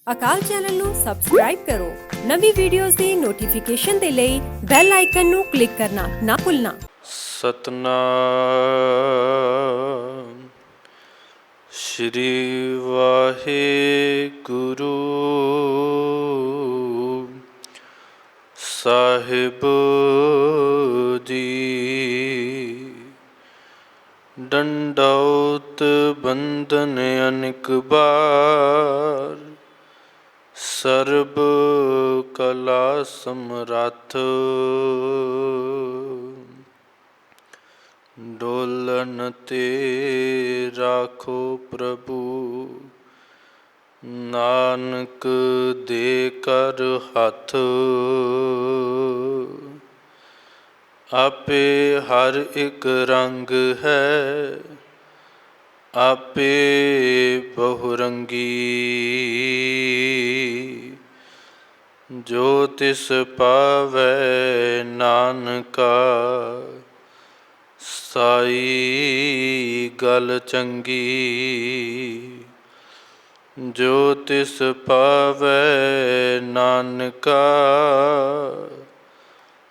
ਅਕਾਲ channel ਨੂੰ subscribe ਕਰੋ। ਨਵੀਂ ਵੀਡੀਓਜ਼ ਦੀ ਨੋਟੀਫਿਕੇਸ਼ਨ ਦੇ ਲਈ ਬੈਲ ਆਈਕਨ ਨੂੰ ਕਲਿੱਕ ਕਰਨਾ ਨਾ ਭੁੱਲਣਾ। ਸਤਨਾਮ ਸ਼੍ਰੀ ਵਾਹਿਗੁਰੂ ਸਾਹਿਬ ਜੀ। ਡੰਡੌਤ ਬੰਦਨ ਅਨੇਕ ਬਾਰ, ਸਰਬ ਕਲਾ ਸਮਰੱਥ। ਡੋਲਨ ਤੇ ਰਾਖੋ ਪ੍ਰਭੂ, ਨਾਨਕ ਦੇ ਕਰ ਹੱਥ। ਆਪੇ ਹਰ ਇੱਕ ਰੰਗ ਹੈ, ਆਪੇ ਬਹੁਰੰਗੀ। ਜੋ ਤਿਸ ਪਾਵੈ ਨਾਨਕਾ, ਸਾਈ ਗਲ ਚੰਗੀ। ਜੋ ਤਿਸ ਪਾਵੈ ਨਾਨਕਾ,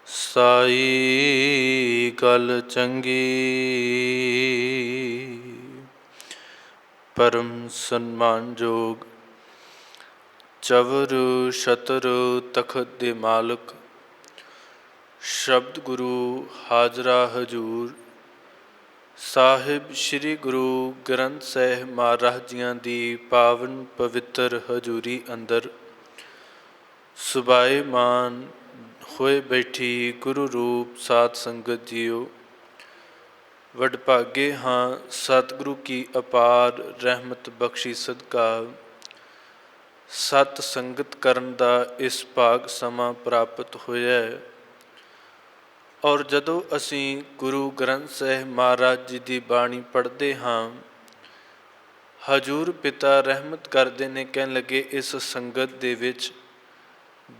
ਸਾਈ ਗਲ ਚੰਗੀ। ਪਰਮ ਸਨਮਾਨਯੋਗ ਚਵਰ ਛਤਰ ਤਖਤ ਦੇ ਮਾਲਕ ਸ਼ਬਦ ਗੁਰੂ ਹਾਜ਼ਰਾ ਹਜ਼ੂਰ ਸਾਹਿਬ ਸ੍ਰੀ ਗੁਰੂ ਗ੍ਰੰਥ ਸਾਹਿਬ ਮਹਾਰਾਜ ਜੀਆਂ ਦੀ ਪਾਵਨ ਪਵਿੱਤਰ ਹਜ਼ੂਰੀ ਅੰਦਰ ਸੁਭਾਏਮਾਨ ਹੋਏ ਬੈਠੀ ਗੁਰੂ ਰੂਪ ਸਾਧ ਸੰਗਤ ਜੀਓ, ਵਡਭਾਗੇ ਹਾਂ ਸਤਿਗੁਰੂ ਕੀ ਅਪਾਰ ਰਹਿਮਤ ਬਖਸ਼ੀ ਸਦਕਾ ਸਤ ਸੰਗਤ ਕਰਨ ਦਾ ਇਸ ਭਾਗ ਸਮਾਂ ਪ੍ਰਾਪਤ ਹੋਇਆ ਹੈ। ਔਰ ਜਦੋਂ ਅਸੀਂ ਗੁਰੂ ਗ੍ਰੰਥ ਸਾਹਿਬ ਮਹਾਰਾਜ ਜੀ ਦੀ ਬਾਣੀ ਪੜ੍ਹਦੇ ਹਾਂ, ਹਜ਼ੂਰ ਪਿਤਾ ਰਹਿਮਤ ਕਰਦੇ ਨੇ, ਕਹਿਣ ਲੱਗੇ ਇਸ ਸੰਗਤ ਦੇ ਵਿੱਚ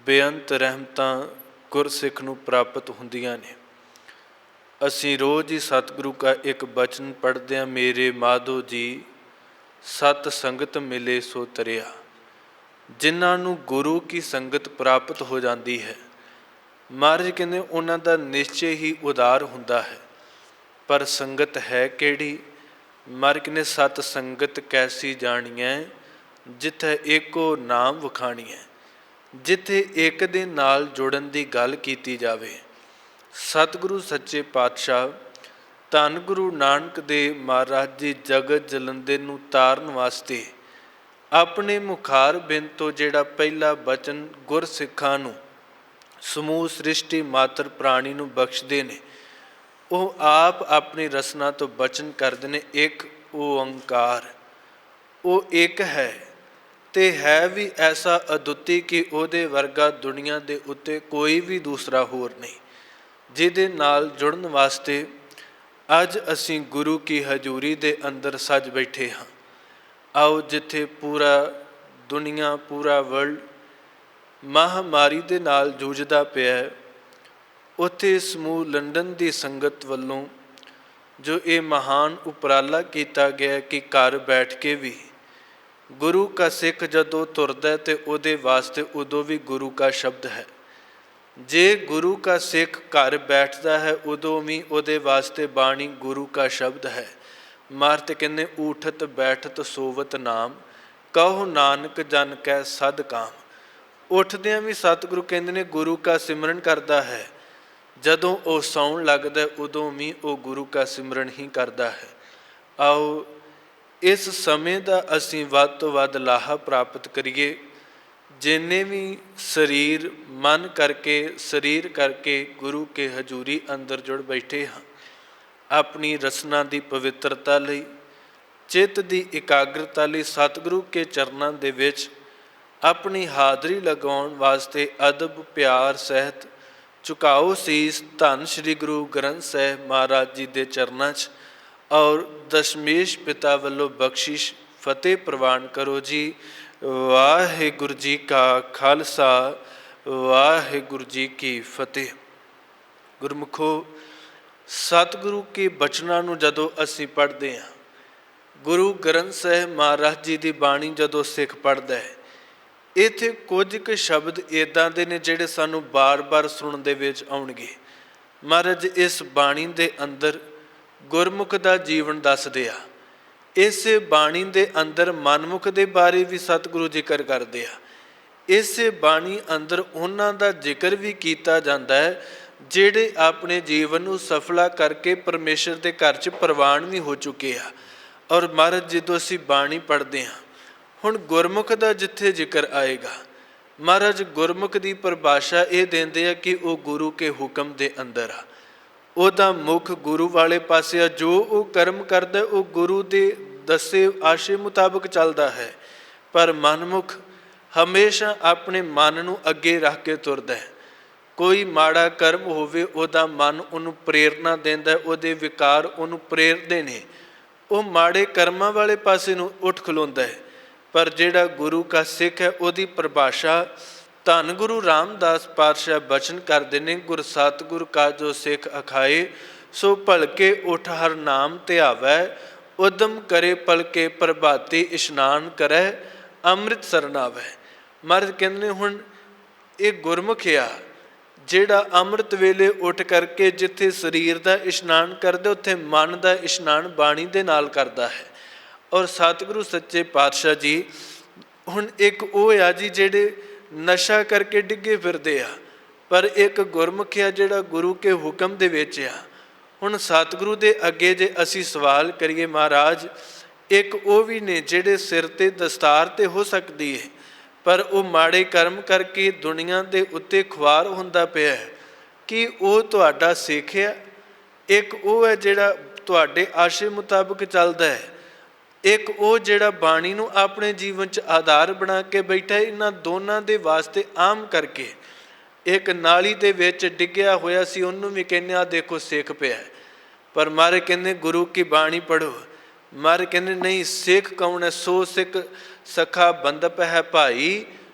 ਬੇਅੰਤ ਰਹਿਮਤਾਂ ਗੁਰਸਿੱਖ ਨੂੰ ਪ੍ਰਾਪਤ ਹੁੰਦੀਆਂ ਨੇ। ਅਸੀਂ ਰੋਜ਼ ਹੀ ਸਤਿਗੁਰੂ ਕਾ ਇੱਕ ਬਚਨ ਪੜ੍ਹਦੇ ਹਾਂ, ਮੇਰੇ ਮਾਧੋ ਜੀ ਸਤ ਸੰਗਤ ਮਿਲੇ ਸੋ ਤਰਿਆ। ਜਿਨ੍ਹਾਂ ਨੂੰ ਗੁਰੂ ਕੀ ਸੰਗਤ ਪ੍ਰਾਪਤ ਹੋ ਜਾਂਦੀ ਹੈ, ਮਹਾਰਾਜ ਕਹਿੰਦੇ ਉਹਨਾਂ ਦਾ ਨਿਸ਼ਚੇ ਹੀ ਉਦਾਰ ਹੁੰਦਾ ਹੈ। ਪਰ ਸੰਗਤ ਹੈ ਕਿਹੜੀ? ਮਹਾਰਾਜ ਕਹਿੰਦੇ ਸਤ ਸੰਗਤ ਕੈਸੀ ਜਾਣੀਐ, ਜਿੱਥੇ ਏਕੋ ਨਾਮ ਵਖਾਣੀਐ। ਜਿੱਥੇ ਇੱਕ ਦੇ ਨਾਲ ਜੁੜਨ ਦੀ ਗੱਲ ਕੀਤੀ ਜਾਵੇ। ਸਤਿਗੁਰੂ ਸੱਚੇ ਪਾਤਸ਼ਾਹ ਧੰਨ ਗੁਰੂ ਨਾਨਕ ਦੇਵ ਮਹਾਰਾਜ ਜੀ ਜਗਤ ਜਲੰਧਰ ਨੂੰ ਤਾਰਨ ਵਾਸਤੇ ਆਪਣੇ ਮੁਖਾਰ ਬਿੰਦ ਤੋਂ ਜਿਹੜਾ ਪਹਿਲਾ ਬਚਨ ਗੁਰਸਿੱਖਾਂ ਨੂੰ, ਸਮੂਹ ਸ੍ਰਿਸ਼ਟੀ ਮਾਤਰ ਪ੍ਰਾਣੀ ਨੂੰ ਬਖਸ਼ਦੇ ਨੇ, ਉਹ ਆਪ ਆਪਣੀ ਰਸਨਾ ਤੋਂ ਬਚਨ ਕਰਦੇ ਨੇ, ਇੱਕ ਓੰਕਾਰ। ਉਹ ਇੱਕ ਹੈ ਤੇ ਹੈ ਵੀ ਐਸਾ ਅਦੁੱਤੀ ਕਿ ਉਹਦੇ ਵਰਗਾ ਦੁਨੀਆ ਦੇ ਉੱਤੇ ਕੋਈ ਵੀ ਦੂਸਰਾ ਹੋਰ ਨਹੀਂ, ਜਿਹਦੇ ਨਾਲ ਜੁੜਨ ਵਾਸਤੇ ਅੱਜ ਅਸੀਂ ਗੁਰੂ ਕੀ ਹਜ਼ੂਰੀ ਦੇ ਅੰਦਰ ਸੱਜ ਬੈਠੇ ਹਾਂ। ਆਓ, ਜਿੱਥੇ ਪੂਰਾ ਦੁਨੀਆ, ਪੂਰਾ ਵਰਲਡ ਮਹਾਂਮਾਰੀ ਦੇ ਨਾਲ ਜੂਝਦਾ ਪਿਆ, ਉੱਥੇ ਸਮੂਹ ਲੰਡਨ ਦੀ ਸੰਗਤ ਵੱਲੋਂ ਜੋ ਇਹ ਮਹਾਨ ਉਪਰਾਲਾ ਕੀਤਾ ਗਿਆ ਕਿ ਘਰ ਬੈਠ ਕੇ ਵੀ ਗੁਰੂ ਕਾ ਸਿੱਖ ਜਦੋਂ ਤੁਰਦਾ ਤੇ ਉਹਦੇ ਵਾਸਤੇ ਉਦੋਂ ਵੀ ਗੁਰੂ ਕਾ ਸ਼ਬਦ ਹੈ। ਜੇ ਗੁਰੂ ਕਾ ਸਿੱਖ ਘਰ ਬੈਠਦਾ ਹੈ, ਉਦੋਂ ਵੀ ਉਹਦੇ ਵਾਸਤੇ ਬਾਣੀ ਗੁਰੂ ਕਾ ਸ਼ਬਦ ਹੈ। ਮਹਾਰਾਜ ਕਹਿੰਦੇ ਊਠਤ ਬੈਠਤ ਸੋਵਤ ਨਾਮ, ਕਹੋ ਨਾਨਕ ਜਨ ਕੈ ਸਦ ਕਾਮ। ਉੱਠਦਿਆਂ ਵੀ ਸਤਿਗੁਰੂ ਕਹਿੰਦੇ ਨੇ ਗੁਰੂ ਕਾ ਸਿਮਰਨ ਕਰਦਾ ਹੈ। ਜਦੋਂ ਉਹ ਸੌਣ ਲੱਗਦਾ ਉਦੋਂ ਵੀ ਉਹ ਗੁਰੂ ਕਾ ਸਿਮਰਨ ਹੀ ਕਰਦਾ ਹੈ। ਆਓ ਇਸ ਸਮੇਂ ਦਾ ਅਸੀਂ ਵੱਧ ਤੋਂ ਵੱਧ ਲਾਹਾ ਪ੍ਰਾਪਤ ਕਰੀਏ। ਜਿੰਨੇ ਵੀ ਸਰੀਰ ਮਨ ਕਰਕੇ, ਸਰੀਰ ਕਰਕੇ ਗੁਰੂ ਕੇ ਹਜ਼ੂਰੀ ਅੰਦਰ ਜੁੜ ਬੈਠੇ ਹਾਂ, ਆਪਣੀ ਰਸਨਾ ਦੀ ਪਵਿੱਤਰਤਾ ਲਈ, ਚਿੱਤ ਦੀ ਇਕਾਗਰਤਾ ਲਈ ਸਤਿਗੁਰੂ ਕੇ ਚਰਨਾਂ ਦੇ ਵਿੱਚ ਆਪਣੀ ਹਾਜ਼ਰੀ ਲਗਾਉਣ ਵਾਸਤੇ ਅਦਬ ਪਿਆਰ ਸਹਿਤ ਝੁਕਾਓ ਸੀਸ ਧੰਨ ਸ਼੍ਰੀ ਗੁਰੂ ਗ੍ਰੰਥ ਸਾਹਿਬ ਮਹਾਰਾਜ ਜੀ ਦੇ ਚਰਨਾਂ 'ਚ। ਔਰ ਦਸ਼ਮੇਸ਼ ਪਿਤਾ ਵੱਲੋਂ ਬਖਸ਼ਿਸ਼ ਫਤਿਹ ਪ੍ਰਵਾਨ ਕਰੋ ਜੀ। ਵਾਹਿਗੁਰੂ ਜੀ ਕਾ ਖਾਲਸਾ, ਵਾਹਿਗੁਰੂ ਜੀ ਕੀ ਫਤਿਹ। ਗੁਰਮੁਖੋ, ਸਤਿਗੁਰੂ ਕੇ ਬਚਨਾਂ ਨੂੰ ਜਦੋਂ ਅਸੀਂ ਪੜ੍ਹਦੇ ਹਾਂ, ਗੁਰੂ ਗ੍ਰੰਥ ਸਾਹਿਬ ਮਹਾਰਾਜ ਜੀ ਦੀ ਬਾਣੀ ਜਦੋਂ ਸਿੱਖ ਪੜ੍ਹਦਾ ਹੈ, ਇੱਥੇ ਕੁਝ ਕੁ ਸ਼ਬਦ ਇੱਦਾਂ ਦੇ ਨੇ ਜਿਹੜੇ ਸਾਨੂੰ ਬਾਰ-ਬਾਰ ਸੁਣਨ ਦੇ ਵਿੱਚ ਆਉਣਗੇ। ਮਹਾਰਾਜ ਇਸ ਬਾਣੀ ਦੇ ਅੰਦਰ ਗੁਰਮੁਖ ਦਾ ਜੀਵਨ ਦੱਸਦੇ ਆ। ਇਸੇ ਬਾਣੀ ਦੇ ਅੰਦਰ ਮਨਮੁਖ ਦੇ ਬਾਰੇ ਵੀ ਸਤਿਗੁਰੂ ਜ਼ਿਕਰ ਕਰਦੇ ਆ। ਇਸੇ ਬਾਣੀ ਅੰਦਰ ਉਹਨਾਂ ਦਾ ਜ਼ਿਕਰ ਵੀ ਕੀਤਾ ਜਾਂਦਾ ਹੈ ਜਿਹੜੇ ਆਪਣੇ ਜੀਵਨ ਨੂੰ ਸਫਲਾ ਕਰਕੇ ਪਰਮੇਸ਼ਰ ਦੇ ਘਰ 'ਚ ਪ੍ਰਵਾਨ ਵੀ ਹੋ ਚੁੱਕੇ ਆ। ਔਰ ਮਹਾਰਾਜ ਜਦੋਂ ਅਸੀਂ ਬਾਣੀ ਪੜ੍ਹਦੇ ਹਾਂ, ਹੁਣ ਗੁਰਮੁਖ ਦਾ ਜਿੱਥੇ ਜ਼ਿਕਰ ਆਏਗਾ, ਮਹਾਰਾਜ ਗੁਰਮੁਖ ਦੀ ਪਰਿਭਾਸ਼ਾ ਇਹ ਦਿੰਦੇ ਆ ਕਿ ਉਹ ਗੁਰੂ ਕੇ ਹੁਕਮ ਦੇ ਅੰਦਰ ਆ। ਉਹਦਾ ਮੁੱਖ ਗੁਰੂ ਵਾਲੇ ਪਾਸੇ ਆ। ਜੋ ਉਹ ਕਰਮ ਕਰਦਾ ਉਹ ਗੁਰੂ ਦੇ ਦੱਸੇ ਆਸ਼ੇ ਮੁਤਾਬਕ ਚੱਲਦਾ ਹੈ। ਪਰ ਮਨਮੁਖ ਹਮੇਸ਼ਾ ਆਪਣੇ ਮਨ ਨੂੰ ਅੱਗੇ ਰੱਖ ਕੇ ਤੁਰਦਾ ਹੈ। ਕੋਈ ਮਾੜਾ ਕਰਮ ਹੋਵੇ, ਉਹਦਾ ਮਨ ਉਹਨੂੰ ਪ੍ਰੇਰਨਾ ਦਿੰਦਾ, ਉਹਦੇ ਵਿਕਾਰ ਉਹਨੂੰ ਪ੍ਰੇਰਦੇ ਨੇ, ਉਹ ਮਾੜੇ ਕਰਮਾਂ ਵਾਲੇ ਪਾਸੇ ਨੂੰ ਉੱਠ ਖਲੋਂਦਾ ਹੈ। ਪਰ ਜਿਹੜਾ ਗੁਰੂ ਕਾ ਸਿੱਖ ਹੈ, ਉਹਦੀ ਪਰਿਭਾਸ਼ਾ ਧੰਨ ਗੁਰੂ ਰਾਮਦਾਸ ਪਾਤਸ਼ਾਹ ਬਚਨ ਕਰਦੇ ਨੇ, ਗੁਰ ਸਤਿਗੁਰ ਕਾ ਜੋ ਸਿੱਖ ਅਖਾਏ, ਸੋ ਭਲਕੇ ਉਠ ਹਰ ਨਾਮ ਧਿਆਵੈ, ਉਦਮ ਕਰੇ ਪਲਕੇ ਪ੍ਰਭਾਤੀ, ਇਸ਼ਨਾਨ ਕਰੈ ਅੰਮ੍ਰਿਤ ਸਰਨਾਵੈ। ਮਹਾਰਾਜ ਕਹਿੰਦੇ ਨੇ ਹੁਣ ਇਹ ਗੁਰਮੁਖ ਆ ਜਿਹੜਾ ਅੰਮ੍ਰਿਤ ਵੇਲੇ ਉੱਠ ਕਰਕੇ ਜਿੱਥੇ ਸਰੀਰ ਦਾ ਇਸ਼ਨਾਨ ਕਰਦਾ, ਉੱਥੇ ਮਨ ਦਾ ਇਸ਼ਨਾਨ ਬਾਣੀ ਦੇ ਨਾਲ ਕਰਦਾ ਹੈ। ਔਰ ਸਤਿਗੁਰੂ ਸੱਚੇ ਪਾਤਸ਼ਾਹ ਜੀ ਹੁਣ ਇੱਕ ਉਹ ਆ ਜੀ ਜਿਹੜੇ ਨਸ਼ਾ ਕਰਕੇ ਡਿੱਗੇ ਫਿਰਦੇ ਆ, ਪਰ ਇੱਕ ਗੁਰਮੁਖ ਆ ਜਿਹੜਾ ਗੁਰੂ ਕੇ ਹੁਕਮ ਦੇ ਵਿੱਚ ਆ। ਹੁਣ ਸਤਿਗੁਰੂ ਦੇ ਅੱਗੇ ਜੇ ਅਸੀਂ ਸਵਾਲ ਕਰੀਏ, ਮਹਾਰਾਜ ਇੱਕ ਉਹ ਵੀ ਨੇ ਜਿਹੜੇ ਸਿਰ ਤੇ ਦਸਤਾਰ ਤੇ ਹੋ ਸਕਦੀ ਹੈ, ਪਰ ਉਹ ਮਾੜੇ ਕਰਮ ਕਰਕੇ ਦੁਨੀਆ ਦੇ ਉੱਤੇ ਖੁਆਰ ਹੁੰਦਾ ਪਿਆ ਹੈ, ਕਿ ਉਹ ਤੁਹਾਡਾ ਸਿੱਖ ਹੈ? ਇੱਕ ਉਹ ਹੈ ਜਿਹੜਾ ਤੁਹਾਡੇ ਆਸ਼ੇ ਮੁਤਾਬਕ ਚੱਲਦਾ ਹੈ, ਇੱਕ ਉਹ ਜਿਹੜਾ ਬਾਣੀ ਨੂੰ ਆਪਣੇ ਜੀਵਨ 'ਚ ਆਧਾਰ ਬਣਾ ਕੇ ਬੈਠਾ ਹੈ। ਇਹਨਾਂ ਦੋਨਾਂ ਦੇ ਵਾਸਤੇ ਆਮ ਕਰਕੇ ਇੱਕ ਨਾਲੀ ਦੇ ਵਿੱਚ ਡਿੱਗਿਆ ਹੋਇਆ ਸੀ, ਉਹਨੂੰ ਵੀ ਕਹਿੰਦੇ ਆ ਦੇਖੋ ਸਿੱਖ ਪਿਆ। ਪਰ ਮਾਰੇ ਕਹਿੰਦੇ ਗੁਰੂ ਕੀ ਬਾਣੀ ਪੜ੍ਹੋ। ਮਾਰੇ ਕਹਿੰਦੇ ਨਹੀਂ, ਸਿੱਖ ਕੌਣ ਹੈ? ਸੋ ਸਿੱਖ ਸਖਾ ਬੰਦਪ ਹੈ ਭਾਈ,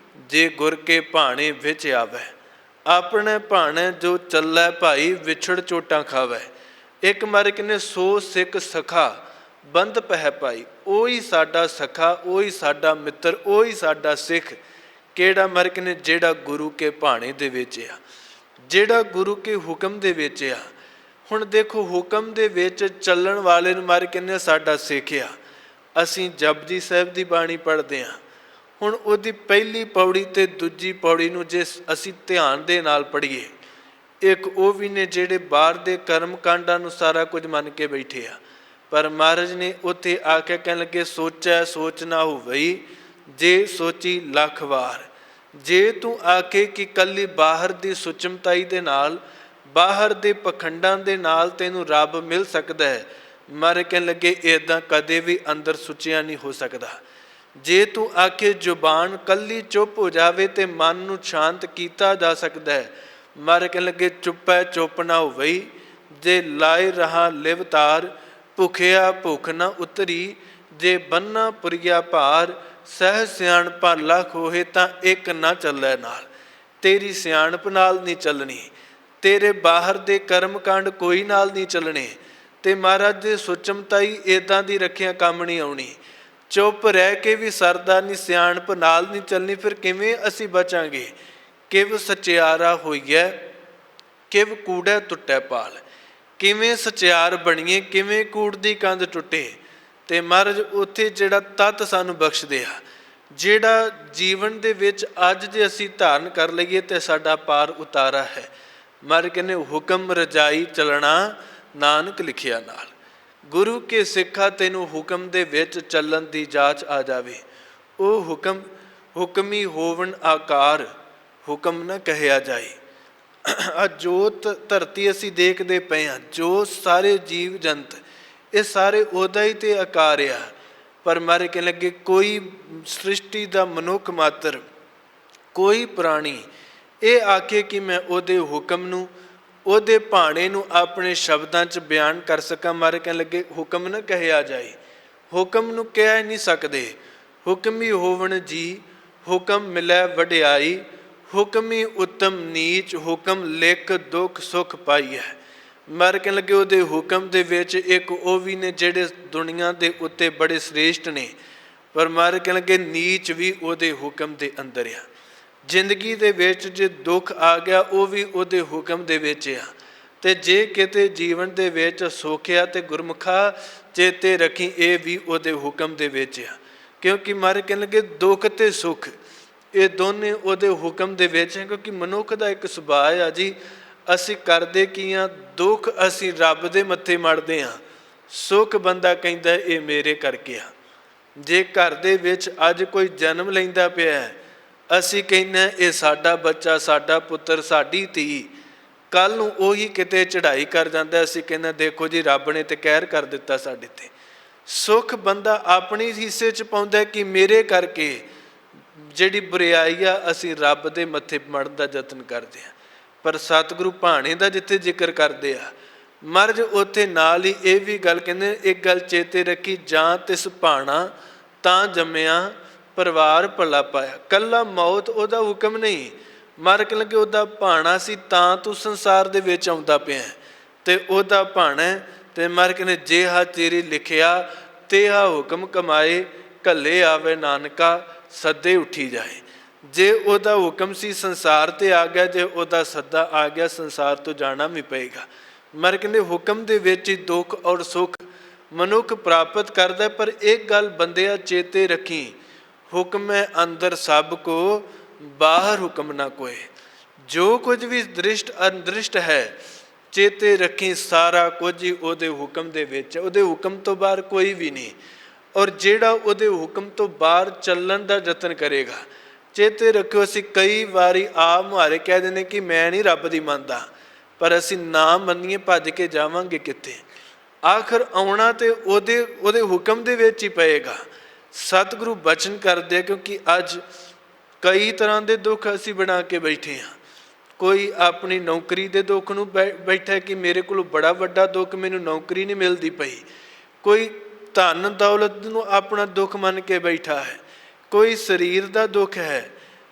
ਜੇ ਗੁਰ ਕੇ ਭਾਣੇ ਵਿੱਚ ਆਵੈ। ਆਪਣੇ ਭਾਣੇ ਜੋ ਚੱਲੈ ਭਾਈ, ਵਿਛੜ ਚੋਟਾਂ ਖਾਵੈ। ਇੱਕ ਮਾਰੇ ਕਹਿੰਦੇ ਸੋ ਸਿੱਖ ਸਖਾ ਬੰਦਪ ਹੈ ਭਾਈ, ਉਹੀ ਸਾਡਾ ਸਖਾ, ਉਹੀ ਸਾਡਾ ਮਿੱਤਰ, ਉਹੀ ਸਾਡਾ ਸਿੱਖ। ਕਿਹੜਾ? ਮਾਰੇ ਕਹਿੰਦੇ ਜਿਹੜਾ ਗੁਰੂ ਕੇ ਭਾਣੇ ਦੇ ਵਿੱਚ ਆ, ਜਿਹੜਾ ਗੁਰੂ ਕੇ ਹੁਕਮ ਦੇ ਵਿੱਚ ਆ। ਹੁਣ ਦੇਖੋ ਹੁਕਮ ਦੇ ਵਿੱਚ ਚੱਲਣ ਵਾਲੇ ਨੂੰ ਮਾਰੇ ਕਹਿੰਦੇ ਸਾਡਾ ਸਿੱਖ ਆ। ਅਸੀਂ ਜਪਜੀ ਸਾਹਿਬ ਦੀ ਬਾਣੀ ਪੜ੍ਹਦੇ ਹਾਂ, ਹੁਣ ਉਹਦੀ ਪਹਿਲੀ ਪੌੜੀ ਤੇ ਦੂਜੀ ਪੌੜੀ ਨੂੰ ਜੇ ਅਸੀਂ ਧਿਆਨ ਦੇ ਨਾਲ ਪੜ੍ਹੀਏ, ਇੱਕ ਉਹ ਵੀ ਨੇ ਜਿਹੜੇ ਬਾਹਰ ਦੇ ਕਰਮ ਕਾਂਡਾਂ ਨੂੰ ਸਾਰਾ ਕੁਝ ਮੰਨ ਕੇ ਬੈਠੇ ਆ। ਪਰ ਮਹਾਰਾਜ ਨੇ ਉੱਥੇ ਆ ਕੇ ਕਹਿਣ ਲੱਗੇ ਸੋਚੈ ਸੋਚ ਨਾ ਹੋਵਈ, ਜੇ ਸੋਚੀ ਲੱਖ ਵਾਰ। ਜੇ ਤੂੰ ਆਖੇ ਕਿ ਕੱਲੀ ਬਾਹਰ ਦੀ ਸੁਚਮਤਾਈ ਦੇ ਨਾਲ, ਬਾਹਰ ਦੇ ਪਖੰਡਾਂ ਦੇ ਨਾਲ ਤੈਨੂੰ ਰੱਬ ਮਿਲ ਸਕਦਾ ਹੈ, ਮਰ ਕਹਿਣ ਲੱਗੇ ਇੱਦਾਂ ਕਦੇ ਵੀ ਅੰਦਰ ਸੁੱਚਿਆ ਨਹੀਂ ਹੋ ਸਕਦਾ। ਜੇ ਤੂੰ ਆਖੇ ਜ਼ੁਬਾਨ ਕੱਲੀ ਚੁੱਪ ਹੋ ਜਾਵੇ ਤੇ ਮਨ ਨੂੰ ਸ਼ਾਂਤ ਕੀਤਾ ਜਾ ਸਕਦਾ ਹੈ, ਮਰ ਕਹਿਣ ਲੱਗੇ ਚੁੱਪੈ ਚੁੱਪ ਨਾ ਹੋਵਈ। ਜੇ ਲਾਏ ਰਹਾ ਲਿਵ ਤਾਰ, ਭੁਖਿਆ ਭੁੱਖ ਨਾ ਉਤਰੀ। ਜੇ ਬੰਨਾ ਪੁਰੀਆ ਭਾਰ, ਸਹਿ ਸਿਆਣਪਾ ਲੱਖ ਹੋਏ ਤਾਂ ਇੱਕ ਨਾ ਚੱਲੈ ਨਾਲ। ਤੇਰੀ ਸਿਆਣਪ ਨਾਲ ਨਹੀਂ ਚੱਲਣੀ, ਤੇਰੇ ਬਾਹਰ ਦੇ ਕਰਮ ਕਾਂਡ ਕੋਈ ਨਾਲ ਨਹੀਂ ਚੱਲਣੇ, ਤੇ ਮਹਾਰਾਜ ਦੇ ਸੁਚਮਤਾਈ ਇੱਦਾਂ ਦੀ ਰੱਖਿਆ ਕੰਮ ਨਹੀਂ ਆਉਣੀ। ਚੁੱਪ ਰਹਿ ਕੇ ਵੀ ਸਰਦਾ ਨਹੀਂ, ਸਿਆਣਪ ਨਾਲ ਨਹੀਂ ਚੱਲਣੀ, ਫਿਰ ਕਿਵੇਂ ਅਸੀਂ ਬਚਾਂਗੇ? ਕਿਵ ਸਚਿਆਰਾ ਹੋਈਐ, ਕਿਵ ਕੂੜੈ ਟੁੱਟੈ ਪਾਲ। ਕਿਵੇਂ ਸਚਿਆਰ ਬਣੀਏ, ਕਿਵੇਂ ਕੂੜ ਦੀ ਕੰਧ ਟੁੱਟੇ। ਤੇ ਮਹਾਰਾਜ ਉੱਥੇ ਜਿਹੜਾ ਤੱਤ ਸਾਨੂੰ ਬਖਸ਼ਦੇ ਆ, ਜਿਹੜਾ ਜੀਵਨ ਦੇ ਵਿੱਚ ਅੱਜ ਜੇ ਅਸੀਂ ਧਾਰਨ ਕਰ ਲਈਏ ਤੇ ਸਾਡਾ ਪਾਰ ਉਤਾਰਾ ਹੈ। ਮਹਾਰਾਜ ਕਹਿੰਦੇ ਹੁਕਮ ਰਜਾਈ ਚੱਲਣਾ, ਨਾਨਕ ਲਿਖਿਆ ਨਾਲ। ਗੁਰੂ ਕੇ ਸਿੱਖਾ ਤੈਨੂੰ ਹੁਕਮ ਦੇ ਵਿੱਚ ਚੱਲਣ ਦੀ ਜਾਚ ਆ ਜਾਵੇ। ਉਹ ਹੁਕਮ ਹੁਕਮੀ ਹੋਵਨ ਆਕਾਰ, ਹੁਕਮ ਨਾ ਕਹਿਆ ਜਾਏ। ਆ ਜੋਤ ਧਰਤੀ ਅਸੀਂ ਦੇਖਦੇ ਪਏ ਹਾਂ, ਜੋ ਸਾਰੇ ਜੀਵ ਜੰਤ ਇਹ ਸਾਰੇ ਉਹਦਾ ਹੀ ਤੇ ਆਕਾਰ ਆ। ਪਰ ਮਾਰੇ ਕਹਿਣ ਲੱਗੇ ਕੋਈ ਸ੍ਰਿਸ਼ਟੀ ਦਾ ਮਨੁੱਖ ਮਾਤਰ, ਕੋਈ ਪ੍ਰਾਣੀ ਇਹ ਆਖੇ ਕਿ ਮੈਂ ਉਹਦੇ ਹੁਕਮ ਨੂੰ, ਉਹਦੇ ਭਾਣੇ ਨੂੰ ਆਪਣੇ ਸ਼ਬਦਾਂ 'ਚ ਬਿਆਨ ਕਰ ਸਕਾਂ, ਮਾਰੇ ਕਹਿਣ ਲੱਗੇ ਹੁਕਮ ਨਾ ਕਹਿਆ ਜਾਏ। ਹੁਕਮ ਨੂੰ ਕਹਿ ਨਹੀਂ ਸਕਦੇ। ਹੁਕਮੀ ਹੋਵਣ ਜੀ, ਹੁਕਮ ਮਿਲੈ ਵਡਿਆਈ। ਹੁਕਮੀ ਉੱਤਮ ਨੀਚ, ਹੁਕਮ ਲਿਖ ਦੁੱਖ ਸੁੱਖ ਪਾਈਐ। ਮਰ ਕਹਿਣ ਲੱਗੇ ਉਹਦੇ ਹੁਕਮ ਦੇ ਵਿੱਚ ਇੱਕ ਉਹ ਵੀ ਨੇ ਜਿਹੜੇ ਦੁਨੀਆ ਦੇ ਉੱਤੇ ਬੜੇ ਸ੍ਰੇਸ਼ਟ ਨੇ, ਪਰ ਮਹਾਰਾਜ ਕਹਿਣ ਲੱਗੇ ਨੀਚ ਵੀ ਉਹਦੇ ਹੁਕਮ ਦੇ ਅੰਦਰ ਆ। ਜ਼ਿੰਦਗੀ ਦੇ ਵਿੱਚ ਜੇ ਦੁੱਖ ਆ ਗਿਆ ਉਹ ਵੀ ਉਹਦੇ ਹੁਕਮ ਦੇ ਵਿੱਚ ਆ। ਤੇ ਜੇ ਕਿਤੇ ਜੀਵਨ ਦੇ ਵਿੱਚ ਸੁੱਖ ਆ ਤੇ ਗੁਰਮੁਖਾ ਚੇਤੇ ਰੱਖੀ ਇਹ ਵੀ ਉਹਦੇ ਹੁਕਮ ਦੇ ਵਿੱਚ ਆ। ਕਿਉਂਕਿ ਮਹਾਰਾਜ ਕਹਿਣ ਲੱਗੇ ਦੁੱਖ ਤੇ ਸੁੱਖ ਇਹ ਦੋਨੇ ਉਹਦੇ ਹੁਕਮ ਦੇ ਵਿੱਚ ਹੈ। ਕਿਉਂਕਿ ਮਨੁੱਖ ਦਾ ਇੱਕ ਸੁਭਾਅ ਆ ਜੀ, ਅਸੀਂ ਕਰਦੇ ਕੀ ਹਾਂ, ਦੁੱਖ ਅਸੀਂ ਰੱਬ ਦੇ ਮੱਥੇ ਮੜਦੇ ਹਾਂ, ਸੁੱਖ ਬੰਦਾ ਕਹਿੰਦਾ ਇਹ ਮੇਰੇ ਕਰਕੇ ਆ। ਜੇ ਘਰ ਦੇ ਵਿੱਚ ਅੱਜ ਕੋਈ ਜਨਮ ਲੈਂਦਾ ਪਿਆ, ਅਸੀਂ ਕਹਿੰਦੇ ਇਹ ਸਾਡਾ ਬੱਚਾ, ਸਾਡਾ ਪੁੱਤਰ, ਸਾਡੀ ਧੀ, ਕੱਲ ਨੂੰ ਉਹੀ ਕਿਤੇ ਚੜ੍ਹਾਈ ਕਰ ਜਾਂਦਾ, ਅਸੀਂ ਕਹਿੰਦੇ ਦੇਖੋ ਜੀ ਰੱਬ ਨੇ ਤੇ ਕਹਿਰ ਕਰ ਦਿੱਤਾ ਸਾਡੇ ਤੇ। ਸੁੱਖ ਬੰਦਾ ਆਪਣੀ ਹਿੱਸੇ 'ਚ ਪਾਉਂਦਾ ਕਿ ਮੇਰੇ ਕਰਕੇ ਜਿਹੜੀ ਬੁਰਿਆਈ ਆ ਅਸੀਂ ਰੱਬ ਦੇ ਮੱਥੇ ਮੜਨ ਦਾ ਯਤਨ ਕਰਦੇ ਹਾਂ। ਪਰ ਸਤਿਗੁਰੂ ਭਾਣੇ ਦਾ ਜਿੱਥੇ ਜ਼ਿਕਰ ਕਰਦੇ ਆ ਮਹਾਰਾਜ, ਉੱਥੇ ਨਾਲ ਹੀ ਇਹ ਵੀ ਗੱਲ ਕਹਿੰਦੇ, ਇੱਕ ਗੱਲ ਚੇਤੇ ਰੱਖੀ, ਜਾਂ ਤਿਸ ਭਾਣਾ ਤਾਂ ਜੰਮਿਆ ਪਰਿਵਾਰ ਭਲਾ ਪਾਇਆ। ਕੱਲਾ ਮੌਤ ਉਹਦਾ ਹੁਕਮ ਨਹੀਂ, ਮਰ ਕੇ ਲੱਗੇ ਉਹਦਾ ਭਾਣਾ ਸੀ ਤਾਂ ਤੂੰ ਸੰਸਾਰ ਦੇ ਵਿੱਚ ਆਉਂਦਾ ਪਿਆ ਤੇ ਉਹਦਾ ਭਾਣਾ। ਤੇ ਮਰ ਕੇ ਨੇ ਜਿਹਾ ਤੇਰੀ ਲਿਖਿਆ ਤੇਹਾ ਹੁਕਮ ਕਮਾਏ, ਘੱਲੇ ਆਵੇ ਨਾਨਕਾ ਸੱਦੇ ਉੱਠੀ ਜਾਏ। ਜੇ ਉਹਦਾ ਹੁਕਮ ਸੀ ਸੰਸਾਰ ਤੇ ਆ ਗਿਆ, ਜੇ ਉਹਦਾ ਸੱਦਾ ਆ ਗਿਆ ਸੰਸਾਰ ਤੋਂ ਜਾਣਾ ਵੀ ਪਏਗਾ। ਮਰ ਕਹਿੰਦੇ ਹੁਕਮ ਦੇ ਵਿੱਚ ਹੀ ਦੁੱਖ ਔਰ ਸੁੱਖ ਮਨੁੱਖ ਪ੍ਰਾਪਤ ਕਰਦਾ। ਪਰ ਇੱਕ ਗੱਲ ਬੰਦਿਆ ਚੇਤੇ ਰੱਖੀ, ਹੁਕਮ ਹੈ ਅੰਦਰ ਸਭ ਕੋ ਬਾਹਰ ਹੁਕਮ ਨਾ ਕੋਏ। ਜੋ ਕੁਝ ਵੀ ਦ੍ਰਿਸ਼ਟ ਅਦ੍ਰਿਸ਼ਟ ਹੈ ਚੇਤੇ ਰੱਖੀ ਸਾਰਾ ਕੁਝ ਹੀ ਉਹਦੇ ਹੁਕਮ ਦੇ ਵਿੱਚ, ਉਹਦੇ ਹੁਕਮ ਤੋਂ ਬਾਹਰ ਕੋਈ ਵੀ ਨਹੀਂ। ਔਰ ਜਿਹੜਾ ਉਹਦੇ ਹੁਕਮ ਤੋਂ ਬਾਹਰ ਚੱਲਣ ਦਾ ਯਤਨ ਕਰੇਗਾ, ਚੇਤੇ ਰੱਖਿਓ ਅਸੀਂ ਕਈ ਵਾਰੀ ਆਪ ਮੁਹਾਰੇ ਕਹਿ ਦਿੰਦੇ ਕਿ ਮੈਂ ਨਹੀਂ ਰੱਬ ਦੀ ਮੰਨਦਾ, ਪਰ ਅਸੀਂ ਨਾ ਮੰਨੀਏ ਭੱਜ ਕੇ ਜਾਵਾਂਗੇ ਕਿੱਥੇ? ਆਖਰ ਆਉਣਾ ਤੇ ਉਹਦੇ ਹੁਕਮ ਦੇ ਵਿੱਚ ਹੀ ਪਏਗਾ। ਸਤਿਗੁਰੂ ਬਚਨ ਕਰਦੇ, ਕਿਉਂਕਿ ਅੱਜ ਕਈ ਤਰ੍ਹਾਂ ਦੇ ਦੁੱਖ ਅਸੀਂ ਬਣਾ ਕੇ ਬੈਠੇ ਹਾਂ। ਕੋਈ ਆਪਣੀ ਨੌਕਰੀ ਦੇ ਦੁੱਖ ਨੂੰ ਬੈਠਾ ਕਿ ਮੇਰੇ ਕੋਲ ਬੜਾ ਵੱਡਾ ਦੁੱਖ, ਮੈਨੂੰ ਨੌਕਰੀ ਨਹੀਂ ਮਿਲਦੀ ਪਈ। ਕੋਈ ਧਨ ਦੌਲਤ ਨੂੰ ਆਪਣਾ ਦੁੱਖ ਮੰਨ ਕੇ ਬੈਠਾ ਹੈ, ਕੋਈ ਸਰੀਰ ਦਾ ਦੁੱਖ ਹੈ।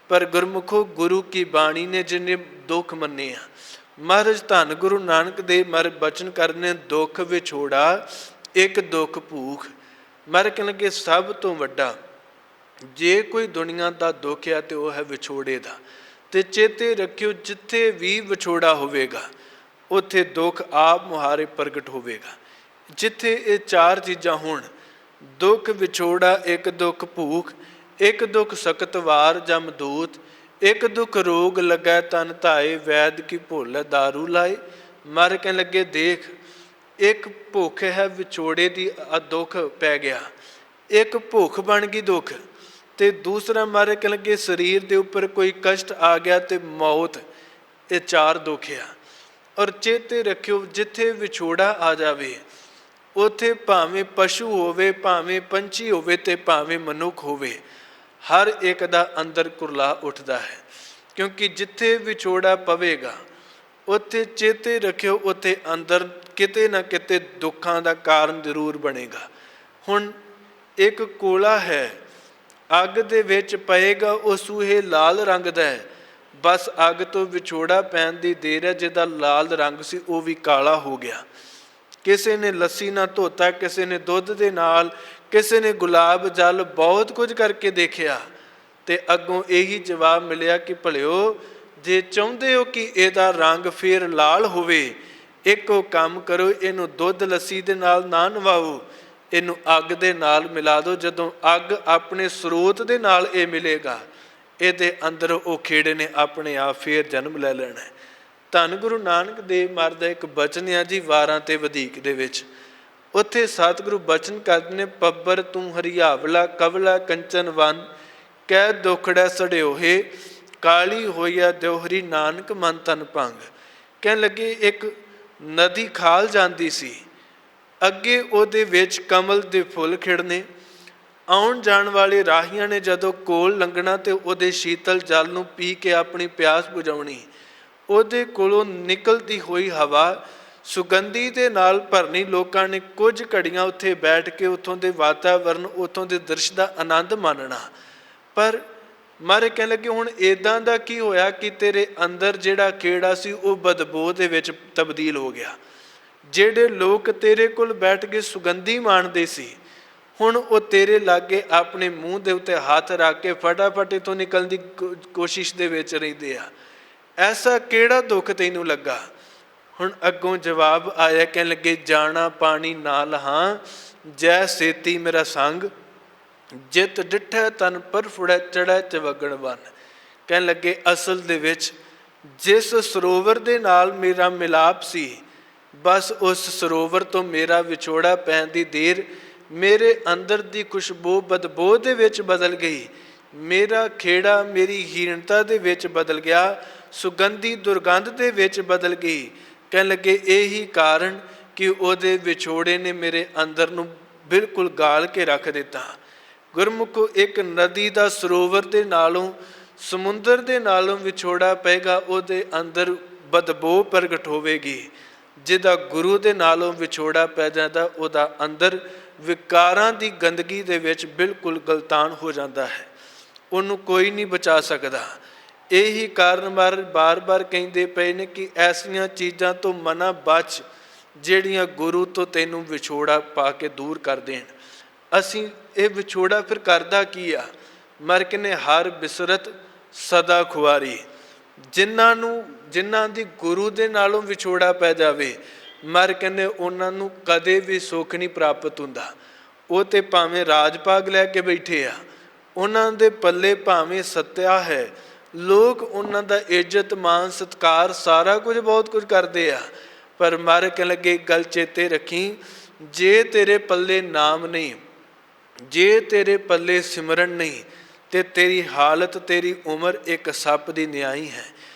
ਪਰ ਗੁਰਮੁਖੋ ਗੁਰੂ ਕੀ ਬਾਣੀ ਨੇ ਜਿੰਨੇ ਦੁੱਖ ਮੰਨੇ ਆ, ਮਹਾਰਾਜ ਧੰਨ ਗੁਰੂ ਨਾਨਕ ਦੇਵ ਮਹਾਰਾਜ ਬਚਨ ਕਰਨੇ, ਦੁੱਖ ਵਿਛੋੜਾ ਇੱਕ ਦੁੱਖ ਭੂਖ। ਮਰ ਕਹਿਣ ਲੱਗੇ ਸਭ ਤੋਂ ਵੱਡਾ ਜੇ ਕੋਈ ਦੁਨੀਆ ਦਾ ਦੁੱਖ ਆ ਤੇ ਉਹ ਹੈ ਵਿਛੋੜੇ ਦਾ। ਤੇ ਚੇਤੇ ਰੱਖਿਓ ਜਿੱਥੇ ਵੀ ਵਿਛੋੜਾ ਹੋਵੇਗਾ ਉੱਥੇ ਦੁੱਖ ਆਪ ਮੁਹਾਰੇ ਪ੍ਰਗਟ ਹੋਵੇਗਾ। ਜਿੱਥੇ ਇਹ ਚਾਰ ਚੀਜ਼ਾਂ ਹੋਣ, ਦੁੱਖ ਵਿਛੋੜਾ ਇੱਕ ਦੁੱਖ ਭੂਖ, ਇੱਕ ਦੁੱਖ ਸਖਤ ਵਾਰ ਜਮਦੂਤ, ਇੱਕ ਦੁੱਖ ਰੋਗ ਲੱਗਾ ਤਨ ਧਾਏ, ਵੈਦ ਕੀ ਭੁੱਲ ਦਾਰੂ ਲਾਏ। ਮਰ ਕਹਿਣ ਲੱਗੇ ਦੇਖ, ਇੱਕ ਭੁੱਖ ਹੈ ਵਿਛੋੜੇ ਦੀ, ਦੁੱਖ ਪੈ ਗਿਆ, ਇੱਕ ਭੁੱਖ ਬਣ ਗਈ ਦੁੱਖ, ਤੇ ਦੂਸਰਾ ਮਰ ਕਹਿਣ ਲੱਗੇ ਸਰੀਰ ਦੇ ਉੱਪਰ ਕੋਈ ਕਸ਼ਟ ਆ ਗਿਆ ਤੇ ਮੌਤ। ਇਹ ਚਾਰ ਦੁੱਖ ਆ। ਔਰ ਚੇਤੇ ਰੱਖਿਓ ਜਿੱਥੇ ਵਿਛੋੜਾ ਆ ਜਾਵੇ ਉੱਥੇ ਭਾਵੇਂ ਪਸ਼ੂ ਹੋਵੇ, ਭਾਵੇਂ ਪੰਛੀ ਹੋਵੇ ਤੇ ਭਾਵੇਂ ਮਨੁੱਖ ਹੋਵੇ, ਹਰ ਇੱਕ ਦਾ ਅੰਦਰ ਕੁਰਲਾ ਉੱਠਦਾ ਹੈ। ਕਿਉਂਕਿ ਜਿੱਥੇ ਵਿਛੋੜਾ ਪਵੇਗਾ ਉੱਥੇ ਚੇਤੇ ਰੱਖਿਓ ਉੱਥੇ ਅੰਦਰ ਕਿਤੇ ਨਾ ਕਿਤੇ ਦੁੱਖਾਂ ਦਾ ਕਾਰਨ ਜ਼ਰੂਰ ਬਣੇਗਾ। ਹੁਣ ਇੱਕ ਕੋਲਾ ਹੈ, ਅੱਗ ਦੇ ਵਿੱਚ ਪਏਗਾ, ਉਹ ਸੂਹੇ ਲਾਲ ਰੰਗ ਦਾ ਹੈ, ਬਸ ਅੱਗ ਤੋਂ ਵਿਛੋੜਾ ਪੈਣ ਦੀ ਦੇਰ ਹੈ। ਜਿਹਦਾ ਲਾਲ ਰੰਗ ਸੀ ਉਹ ਵੀ ਕਾਲਾ ਹੋ ਗਿਆ। ਕਿਸੇ ਨੇ ਲੱਸੀ ਨਾਲ ਧੋਤਾ, ਕਿਸੇ ਨੇ ਦੁੱਧ ਦੇ ਨਾਲ, ਕਿਸੇ ਨੇ ਗੁਲਾਬ ਜਲ, ਬਹੁਤ ਕੁਝ ਕਰਕੇ ਦੇਖਿਆ ਤੇ ਅੱਗੋਂ ਇਹੀ ਜਵਾਬ ਮਿਲਿਆ ਕਿ ਭਲਿਓ ਜੇ ਚਾਹੁੰਦੇ ਹੋ ਕਿ ਇਹਦਾ ਰੰਗ ਫਿਰ ਲਾਲ ਹੋਵੇ, ਇੱਕੋ ਕੰਮ ਕਰੋ, ਇਹਨੂੰ ਦੁੱਧ ਲੱਸੀ ਦੇ ਨਾਲ ਨਾ ਨਵਾਓ, ਇਹਨੂੰ ਅੱਗ ਦੇ ਨਾਲ ਮਿਲਾ ਦਿਓ। ਜਦੋਂ ਅੱਗ ਆਪਣੇ ਸਰੋਤ ਦੇ ਨਾਲ ਇਹ ਮਿਲੇਗਾ, ਇਹਦੇ ਅੰਦਰ ਉਹ ਖੇੜੇ ਨੇ ਆਪਣੇ ਆਪ ਫੇਰ ਜਨਮ ਲੈ ਲੈਣਾ। ਧੰਨ ਗੁਰੂ ਨਾਨਕ ਦੇਵ ਮਹਾਰਾਜ ਦਾ ਇੱਕ ਬਚਨ ਆ ਜੀ, ਵਾਰਾਂ ਤੇ ਵਧੀਕ ਦੇ ਵਿੱਚ, ਉੱਥੇ ਸਤਿਗੁਰੂ ਬਚਨ ਕਰਦੇ ਨੇ, ਪੱਬਰ ਤੂੰ ਹਰਿਆਵਲਾ ਕਵਲਾ ਕੰਚਨ ਵਨ, ਕਹਿ ਦੁਖੜਾ ਸੜਿਓਹੇ, ਕਾਲੀ ਹੋਈਆ ਦਿਓਹਰੀ ਨਾਨਕ ਮਨ ਤਨ ਭੰਗ। ਕਹਿਣ ਲੱਗੇ ਇੱਕ ਨਦੀ ਖਾਲ ਜਾਂਦੀ ਸੀ, ਅੱਗੇ ਉਹਦੇ ਵਿੱਚ ਕਮਲ ਦੇ ਫੁੱਲ ਖਿੜਨੇ, ਆਉਣ ਜਾਣ ਵਾਲੇ ਰਾਹੀਆਂ ਨੇ ਜਦੋਂ ਕੋਲ ਲੰਘਣਾ ਤੇ ਉਹਦੇ ਸ਼ੀਤਲ ਜਲ ਨੂੰ ਪੀ ਕੇ ਆਪਣੀ ਪਿਆਸ ਬੁਝਾਉਣੀ। ਉਹਦੇ ਕੋਲੋਂ ਨਿਕਲਦੀ ਹੋਈ ਹਵਾ ਸੁਗੰਧੀ ਦੇ ਨਾਲ ਭਰਨੀ। ਲੋਕਾਂ ਨੇ ਕੁਝ ਘੜੀਆਂ ਉੱਥੇ ਬੈਠ ਕੇ ਉੱਥੋਂ ਦੇ ਵਾਤਾਵਰਨ, ਉੱਥੋਂ ਦੇ ਦ੍ਰਿਸ਼ ਦਾ ਆਨੰਦ ਮਾਣਨਾ। ਪਰ ਮਾਰੇ ਕਹਿਣ ਲੱਗੇ ਹੁਣ ਇੱਦਾਂ ਦਾ ਕੀ ਹੋਇਆ ਕਿ ਤੇਰੇ ਅੰਦਰ ਜਿਹੜਾ ਕੀੜਾ ਸੀ ਉਹ ਬਦਬੂ ਦੇ ਵਿੱਚ ਤਬਦੀਲ ਹੋ ਗਿਆ। ਜਿਹੜੇ ਲੋਕ ਤੇਰੇ ਕੋਲ ਬੈਠ ਕੇ ਸੁਗੰਧੀ ਮਾਣਦੇ ਸੀ ਹੁਣ ਉਹ ਤੇਰੇ ਲਾਗੇ ਆਪਣੇ ਮੂੰਹ ਦੇ ਉੱਤੇ ਹੱਥ ਰੱਖ ਕੇ ਫਟਾਫਟ ਇੱਥੋਂ ਨਿਕਲਣ ਦੀ ਕੋਸ਼ਿਸ਼ ਦੇ ਵਿੱਚ ਰਹਿੰਦੇ ਆ। ਐਸਾ ਕਿਹੜਾ ਦੁੱਖ ਤੈਨੂੰ ਲੱਗਾ? ਹੁਣ ਅੱਗੋਂ ਜਵਾਬ ਆਇਆ, ਕਹਿਣ ਲੱਗੇ ਜਾਣਾ ਪਾਣੀ ਨਾਲ ਹਾਂ, ਜੈ ਸੇਤੀ ਮੇਰਾ ਸੰਗ, ਜਿਤ ਡਿਠੈ ਤਨ ਪਰ ਫੁੜੈ ਚੜ੍ਹੈ ਚਵਗਣ ਬਨ। ਕਹਿਣ ਲੱਗੇ ਅਸਲ ਦੇ ਵਿੱਚ ਜਿਸ ਸਰੋਵਰ ਦੇ ਨਾਲ ਮੇਰਾ ਮਿਲਾਪ ਸੀ, ਬਸ ਉਸ ਸਰੋਵਰ ਤੋਂ ਮੇਰਾ ਵਿਛੋੜਾ ਪੈਣ ਦੀ ਦੇਰ ਮੇਰੇ ਅੰਦਰ ਦੀ ਖੁਸ਼ਬੂ ਬਦਬੂ ਦੇ ਵਿੱਚ ਬਦਲ ਗਈ। ਮੇਰਾ ਖੇੜਾ ਮੇਰੀ ਹੀਣਤਾ ਦੇ ਵਿੱਚ ਬਦਲ ਗਿਆ, ਸੁਗੰਧੀ ਦੁਰਗੰਧ ਦੇ ਵਿੱਚ ਬਦਲ ਗਈ। ਕਹਿਣ ਲੱਗੇ ਇਹੀ ਕਾਰਨ ਕਿ ਉਹਦੇ ਵਿਛੋੜੇ ਨੇ ਮੇਰੇ ਅੰਦਰ ਨੂੰ ਬਿਲਕੁਲ ਗਾਲ ਕੇ ਰੱਖ ਦਿੱਤਾ। ਗੁਰਮੁਖੋ, ਇੱਕ ਨਦੀ ਦਾ ਸਰੋਵਰ ਦੇ ਨਾਲੋਂ ਸਮੁੰਦਰ ਦੇ ਨਾਲੋਂ ਵਿਛੋੜਾ ਪਏਗਾ, ਉਹਦੇ ਅੰਦਰ ਬਦਬੂ ਪ੍ਰਗਟ ਹੋਵੇਗੀ। ਜਿਹਦਾ ਗੁਰੂ ਦੇ ਨਾਲੋਂ ਵਿਛੋੜਾ ਪੈ ਜਾਂਦਾ, ਉਹਦਾ ਅੰਦਰ ਵਿਕਾਰਾਂ ਦੀ ਗੰਦਗੀ ਦੇ ਵਿੱਚ ਬਿਲਕੁਲ ਗਲਤਾਨ ਹੋ ਜਾਂਦਾ ਹੈ, ਉਹਨੂੰ ਕੋਈ ਨਹੀਂ ਬਚਾ ਸਕਦਾ। ਇਹੀ ਕਾਰਨ ਬਾਰ-ਬਾਰ ਕਹਿੰਦੇ ਪਏ ਨੇ ਕਿ ਐਸੀਆਂ ਚੀਜ਼ਾਂ ਤੋਂ ਮਨਾ ਬਚ ਜਿਹੜੀਆਂ ਗੁਰੂ ਤੋਂ ਤੈਨੂੰ ਵਿਛੋੜਾ ਪਾ ਕੇ ਦੂਰ ਕਰ ਦੇਣ। ਅਸੀਂ ਇਹ ਵਿਛੋੜਾ ਫਿਰ ਕਰਦਾ ਕੀ ਆ? ਮਰ ਕੇ ਨੇ ਹਰ ਬਿਸਰਤ ਸਦਾ ਖੁਆਰੀ। ਜਿਨ੍ਹਾਂ ਦੀ ਗੁਰੂ ਦੇ ਨਾਲੋਂ ਵਿਛੋੜਾ ਪੈ ਜਾਵੇ, ਮਰ ਕਹਿੰਦੇ ਉਹਨਾਂ ਨੂੰ ਕਦੇ ਵੀ ਸੁੱਖ ਨਹੀਂ ਪ੍ਰਾਪਤ ਹੁੰਦਾ। ਉਹ ਤੇ ਭਾਵੇਂ ਰਾਜ ਭਾਗ ਲੈ ਕੇ ਬੈਠੇ ਆ, ਉਹਨਾਂ ਦੇ ਪੱਲੇ ਭਾਵੇਂ ਸੱਤਿਆ ਹੈ, ਲੋਕ ਉਹਨਾਂ ਦਾ ਇੱਜ਼ਤ ਮਾਨ ਸਤਿਕਾਰ ਸਾਰਾ ਕੁਝ ਬਹੁਤ ਕੁਝ ਕਰਦੇ ਆ, ਪਰ ਮਰ ਕੇ ਲੱਗੇ ਗੱਲ ਚੇਤੇ ਰੱਖੀ, ਜੇ ਤੇਰੇ ਪੱਲੇ ਨਾਮ ਨਹੀਂ, ਜੇ ਤੇਰੇ ਪੱਲੇ ਸਿਮਰਨ ਨਹੀਂ, ਤੇ ਤੇਰੀ ਹਾਲਤ ਤੇਰੀ ਉਮਰ ਇੱਕ ਸੱਪ ਦੀ ਨਿਆਈ ਹੈ।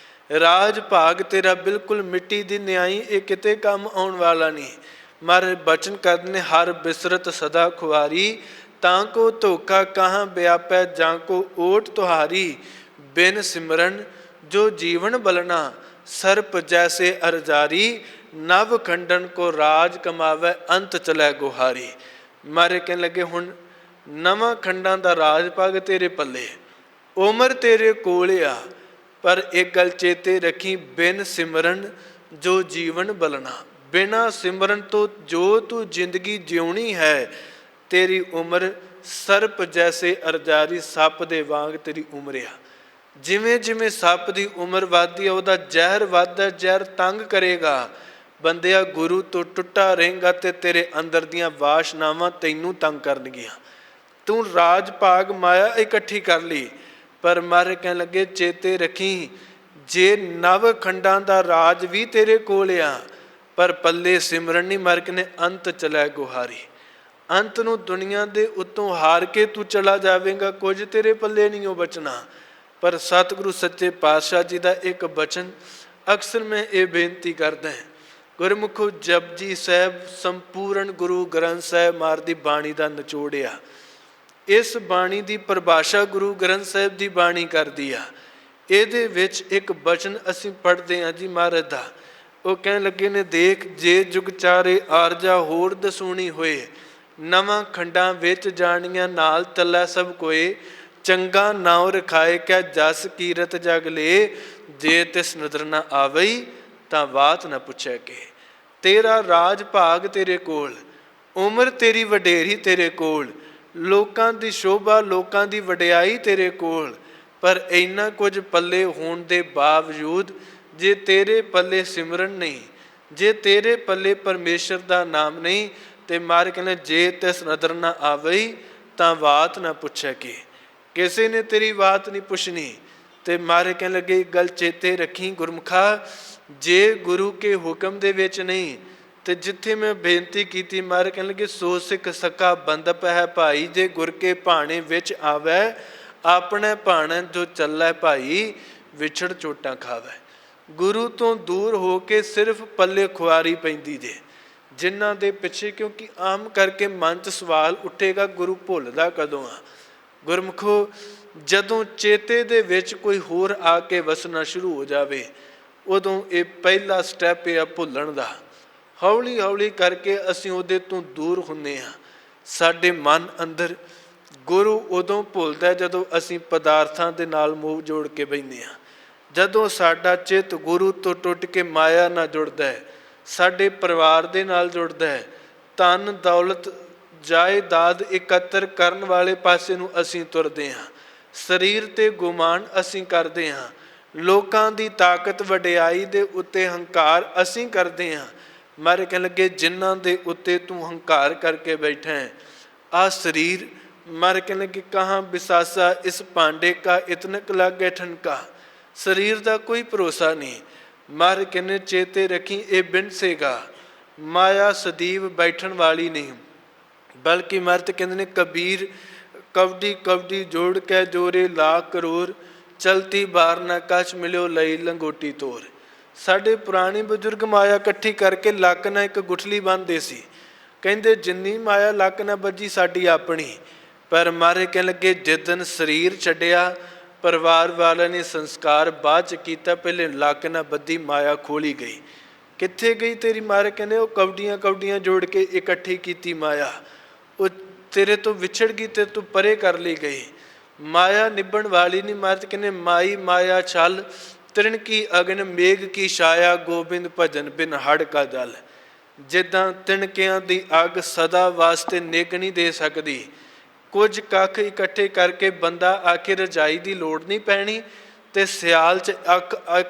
ਰਾਜ ਭਾਗ ਤੇਰਾ ਬਿਲਕੁਲ ਮਿੱਟੀ ਦੀ ਨਿਆਈ, ਇਹ ਕਿਤੇ ਕੰਮ ਆਉਣ ਵਾਲਾ ਨਹੀਂ। ਮਰ ਬਚਨ ਕਰਨੇ ਹਰ ਬਿਸਰਤ ਸਦਾ ਖੁਆਰੀ, ਤਾਂ ਕੋ ਧੋਖਾ ਕਹਾਂ ਵਿਆਪੈ ਜਾਂ ਕੋ ਓਟ ਤੁਹਾਰੀ। ਬਿਨ ਸਿਮਰਨ ਜੋ ਜੀਵਨ ਬਲਣਾ, ਸਰਪ ਜੈਸੇ ਅਰਜਾਰੀ। ਨਵ ਖੰਡਨ ਕੋ ਰਾਜ ਕਮਾਵੇ, ਅੰਤ ਚਲੇ ਗੁਹਾਰੀ। ਮਾਰੇ ਕਹਿਣ ਲੱਗੇ ਹੁਣ ਨਵਾਂ ਖੰਡਾਂ ਦਾ ਰਾਜ ਭਾਗ ਤੇਰੇ ਪੱਲੇ, ਉਮਰ ਤੇਰੇ ਕੋਲ ਆ, ਪਰ ਇੱਕ ਗੱਲ ਚੇਤੇ ਰੱਖੀ, ਬਿਨ ਸਿਮਰਨ ਜੋ ਜੀਵਨ ਬਲਣਾ। ਬਿਨਾ ਸਿਮਰਨ ਤੋਂ ਜੋ ਤੂੰ ਜ਼ਿੰਦਗੀ ਜਿਉਣੀ ਹੈ, ਤੇਰੀ ਉਮਰ ਸਰਪ ਜੈਸੇ ਅਰਜਾਰੀ, ਸੱਪ ਦੇ ਵਾਂਗ ਤੇਰੀ ਉਮਰ ਆ। ਜਿਵੇਂ ਜਿਵੇਂ ਸੱਪ ਦੀ ਉਮਰ ਵੱਧਦੀ ਹੈ, ਉਹਦਾ ਜ਼ਹਿਰ ਵੱਧਦਾ, ਜ਼ਹਿਰ ਤੰਗ ਕਰੇਗਾ। ਬੰਦਿਆ ਗੁਰੂ ਤੋਂ ਟੁੱਟਾ ਰਹੇਗਾ ਤੇ ਤੇਰੇ ਅੰਦਰ ਦੀਆਂ ਵਾਸ਼ਨਾਵਾਂ ਤੈਨੂੰ ਤੰਗ ਕਰਨਗੀਆਂ। ਤੂੰ ਰਾਜ ਭਾਗ ਮਾਇਆ ਇਕੱਠੀ ਕਰ ਲਈ, ਪਰ ਮਰ ਕਹਿਣ ਲੱਗੇ ਚੇਤੇ ਰੱਖੀ, ਜੇ ਨਵ ਖੰਡਾਂ ਦਾ ਰਾਜ ਵੀ ਤੇਰੇ ਕੋਲ ਆ, ਪਰ ਪੱਲੇ ਸਿਮਰਨ ਨਹੀਂ, ਮਰ ਕੇ ਨੇ ਅੰਤ ਚਲੇ ਗੁਹਾਰੀ। ਅੰਤ ਨੂੰ ਦੁਨੀਆ ਦੇ ਉੱਤੋਂ ਹਾਰ ਕੇ ਤੂੰ ਚਲਾ ਜਾਵੇਂਗਾ, ਕੁਝ ਤੇਰੇ ਪੱਲੇ ਨਹੀਂ ਉਹ ਬਚਣਾ। ਪਰ ਸਤਿਗੁਰੂ ਸੱਚੇ ਪਾਤਸ਼ਾਹ ਜੀ ਦਾ ਇੱਕ ਬਚਨ ਅਕਸਰ ਮੈਂ ਇਹ ਬੇਨਤੀ ਕਰਦਾ ਹਾਂ, ਗੁਰਮੁਖੋ ਜਪਜੀ ਸਾਹਿਬ ਸੰਪੂਰਨ ਗੁਰੂ ਗ੍ਰੰਥ ਸਾਹਿਬ ਮਾਰ ਦੀ ਬਾਣੀ ਦਾ ਨਿਚੋੜਿਆ। ਇਸ ਬਾਣੀ ਦੀ ਪਰਿਭਾਸ਼ਾ ਗੁਰੂ ਗ੍ਰੰਥ ਸਾਹਿਬ ਦੀ ਬਾਣੀ ਕਰਦੀ ਆ। ਇਹਦੇ ਵਿੱਚ ਇੱਕ ਬਚਨ ਅਸੀਂ ਪੜ੍ਹਦੇ ਹਾਂ ਜੀ ਮਹਾਰਾਜ ਦਾ। ਉਹ ਕਹਿਣ ਲੱਗੇ ਨੇ, ਦੇਖ ਜੇ ਜੁਗ ਚਾਰੇ ਆਰਜਾ ਹੋਰ ਦਸੂਣੀ ਹੋਏ, ਨਵਾਂ ਖੰਡਾਂ ਵਿੱਚ ਜਾਣੀਆਂ ਨਾਲ ਤੱਲਾ ਸਭ ਕੋਏ। ਚੰਗਾ ਨਾਉ ਰਖਾਏ ਕਿਆ ਜਸ ਕੀਰਤ ਜਗ ਲੇ, ਜੇ ਤਿਸ ਨਦਰ ਨਾ ਆਵਈ ਤਾਂ ਬਾਤ ਨਾ ਪੁੱਛੈ ਕੇ। ਤੇਰਾ ਰਾਜ ਭਾਗ ਤੇਰੇ ਕੋਲ, ਉਮਰ ਤੇਰੀ ਵਡੇਰੀ ਤੇਰੇ ਕੋਲ, ਲੋਕਾਂ ਦੀ ਸ਼ੋਭਾ ਲੋਕਾਂ ਦੀ ਵਡਿਆਈ ਤੇਰੇ ਕੋਲ, ਪਰ ਇੰਨਾ ਕੁਝ ਪੱਲੇ ਹੋਣ ਦੇ ਬਾਵਜੂਦ ਜੇ ਤੇਰੇ ਪੱਲੇ ਸਿਮਰਨ ਨਹੀਂ, ਜੇ ਤੇਰੇ ਪੱਲੇ ਪਰਮੇਸ਼ਰ ਦਾ ਨਾਮ ਨਹੀਂ, ਤੇ ਮਾਰ ਕਹਿੰਦੇ ਜੇ ਤਿਸ ਨਦਰ ਨਾ ਆਵਈ ਤਾਂ ਬਾਤ ਨਾ ਪੁੱਛੈ ਕੇ। ਕਿਸੇ ਨੇ ਤੇਰੀ ਬਾਤ ਨਹੀਂ ਪੁੱਛਣੀ। ਤੇ ਮਾਰੇ ਕਹਿਣ ਲੱਗੇ ਗੱਲ ਚੇਤੇ ਰੱਖੀ ਗੁਰਮੁਖਾ, ਜੇ ਗੁਰੂ ਕੇ ਹੁਕਮ ਦੇ ਵਿੱਚ ਨਹੀਂ, ਤੇ ਜਿੱਥੇ ਮੈਂ ਬੇਨਤੀ ਕੀਤੀ ਮਾਰੇ ਕਹਿਣ ਲੱਗੇ ਸੋ ਸਿੱਖ ਸਕਾ ਬੰਦਪ ਹੈ ਭਾਈ, ਜੇ ਗੁਰ ਕੇ ਭਾਣੇ ਵਿੱਚ ਆਵੈ, ਆਪਣੇ ਭਾਣੇ ਜੋ ਚੱਲੈ ਭਾਈ, ਵਿਛੜ ਚੋਟਾਂ ਖਾਵੈ। ਗੁਰੂ ਤੋਂ ਦੂਰ ਹੋ ਕੇ ਸਿਰਫ ਪੱਲੇ ਖੁਆਰੀ ਪੈਂਦੀ ਜੇ ਜਿਨ੍ਹਾਂ ਦੇ ਪਿੱਛੇ, ਕਿਉਂਕਿ ਆਮ ਕਰਕੇ ਮਨ 'ਚ ਸਵਾਲ ਉੱਠੇਗਾ ਗੁਰੂ ਭੁੱਲਦਾ ਕਦੋਂ ਆ। ਗੁਰਮੁਖੋ ਜਦੋਂ ਚੇਤੇ ਦੇ ਵਿੱਚ ਕੋਈ ਹੋਰ ਆ ਕੇ ਵਸਣਾ ਸ਼ੁਰੂ ਹੋ ਜਾਵੇ, ਉਦੋਂ ਇਹ ਪਹਿਲਾ ਸਟੈਪ ਆ ਭੁੱਲਣ ਦਾ। ਹੌਲੀ ਹੌਲੀ ਕਰਕੇ ਅਸੀਂ ਉਹਦੇ ਤੋਂ ਦੂਰ ਹੁੰਦੇ ਹਾਂ। ਸਾਡੇ ਮਨ ਅੰਦਰ ਗੁਰੂ ਉਦੋਂ ਭੁੱਲਦਾ ਜਦੋਂ ਅਸੀਂ ਪਦਾਰਥਾਂ ਦੇ ਨਾਲ ਮੋਹ ਜੋੜ ਕੇ ਬਹਿੰਦੇ ਹਾਂ। ਜਦੋਂ ਸਾਡਾ ਚਿੱਤ ਗੁਰੂ ਤੋਂ ਟੁੱਟ ਕੇ ਮਾਇਆ ਨਾਲ ਜੁੜਦਾ ਹੈ, ਸਾਡੇ ਪਰਿਵਾਰ ਦੇ ਨਾਲ ਜੁੜਦਾ ਹੈ, ਧਨ ਦੌਲਤ ਜਾਇਦਾਦ ਇਕੱਤਰ ਕਰਨ ਵਾਲੇ ਪਾਸੇ ਨੂੰ ਅਸੀਂ ਤੁਰਦੇ ਹਾਂ। ਸਰੀਰ ਤੇ ਗੁਮਾਨ ਅਸੀਂ ਕਰਦੇ ਹਾਂ। ਲੋਕਾਂ ਦੀ ਤਾਕਤ ਵਡਿਆਈ ਦੇ ਉੱਤੇ ਹੰਕਾਰ ਅਸੀਂ ਕਰਦੇ ਹਾਂ। ਮਾਰੇ ਕਹਿਣ ਲੱਗੇ ਜਿਨ੍ਹਾਂ ਦੇ ਉੱਤੇ ਤੂੰ ਹੰਕਾਰ ਕਰਕੇ ਬੈਠਾ ਹੈ, ਆ ਸਰੀਰ ਮਾਰੇ ਕਹਿਣ ਲੱਗੇ ਕਹਾਂ ਬਿਸਾਸਾ ਇਸ ਭਾਂਡੇ ਕਾ ਇਤਨਕ ਲਾਗੇ ਠਨਕਾ। ਸਰੀਰ ਦਾ ਕੋਈ ਭਰੋਸਾ ਨਹੀਂ। ਮਾਰ ਕਹਿੰਦੇ ਚੇਤੇ ਰੱਖੀ ਇਹ ਬਿਨਸੇਗਾ। ਮਾਇਆ ਸਦੀਵ ਬੈਠਣ ਵਾਲੀ ਨਹੀਂ, ਬਲਕਿ ਮਰਤ ਕਹਿੰਦੇ ਨੇ ਕਬੀਰ ਕਵਡੀ ਕਵਡੀ ਜੋੜ ਕੇ ਜੋਰੇ ਲਾਖ ਕਰੋੜ, ਚਲਤੀ ਬਾਰ ਨਾ ਕਛ ਮਿਲਿਓ ਲਈ ਲੰਗੋਟੀ ਤੋਰ। ਸਾਡੇ ਪੁਰਾਣੇ ਬਜ਼ੁਰਗ ਮਾਇਆ ਇਕੱਠੀ ਕਰਕੇ ਲੱਕ ਨਾਲ ਇੱਕ ਗੁਠਲੀ ਬੰਨ੍ਹਦੇ ਸੀ। ਕਹਿੰਦੇ ਜਿੰਨੀ ਮਾਇਆ ਲੱਕ ਨਾਲ ਵੱਜੀ ਸਾਡੀ ਆਪਣੀ। ਪਰ ਮਾਰੇ ਕਹਿਣ ਲੱਗੇ ਜਿੱਦਣ ਸਰੀਰ ਛੱਡਿਆ, ਪਰਿਵਾਰ ਵਾਲਿਆਂ ਨੇ ਸੰਸਕਾਰ ਬਾਅਦ 'ਚ ਕੀਤਾ, ਪਹਿਲੇ ਲੱਕ ਨਾਲ ਬੱਧੀ ਮਾਇਆ ਖੋਲੀ ਗਈ। ਕਿੱਥੇ ਗਈ ਤੇਰੀ ਮਾਰੇ ਕਹਿੰਦੇ ਉਹ ਕਵਡੀਆਂ ਕਵਡੀਆਂ ਜੋੜ ਕੇ ਇਕੱਠੀ ਕੀਤੀ ਮਾਇਆ, ਉਹ ਤੇਰੇ ਤੋਂ ਵਿਛੜ ਗਈ ਤੇ ਤੂੰ ਪਰੇ ਕਰ ਲਈ ਗਈ। ਮਾਇਆ ਨਿਭਣ ਵਾਲੀ ਨਹੀਂ। ਮਾਰਤ ਕਹਿੰਦੇ ਮਾਈ ਮਾਇਆ ਛਲ, ਤ੍ਰਿਣ ਕੀ ਅਗਨ ਮੇਘ ਕੀ ਛਾਇਆ, ਗੋਬਿੰਦ ਭਜਨ ਬਿਨ ਹੜ ਕਾ ਜਲ। ਜਿੱਦਾਂ ਤਿਣਕਿਆਂ ਦੀ ਅੱਗ ਸਦਾ ਵਾਸਤੇ ਨਿੱਘ ਨਹੀਂ ਦੇ ਸਕਦੀ, ਕੁਝ ਕੱਖ ਇਕੱਠੇ ਕਰਕੇ ਬੰਦਾ ਆਖੇ ਰਜਾਈ ਦੀ ਲੋੜ ਨਹੀਂ ਪੈਣੀ ਤੇ ਸਿਆਲ 'ਚ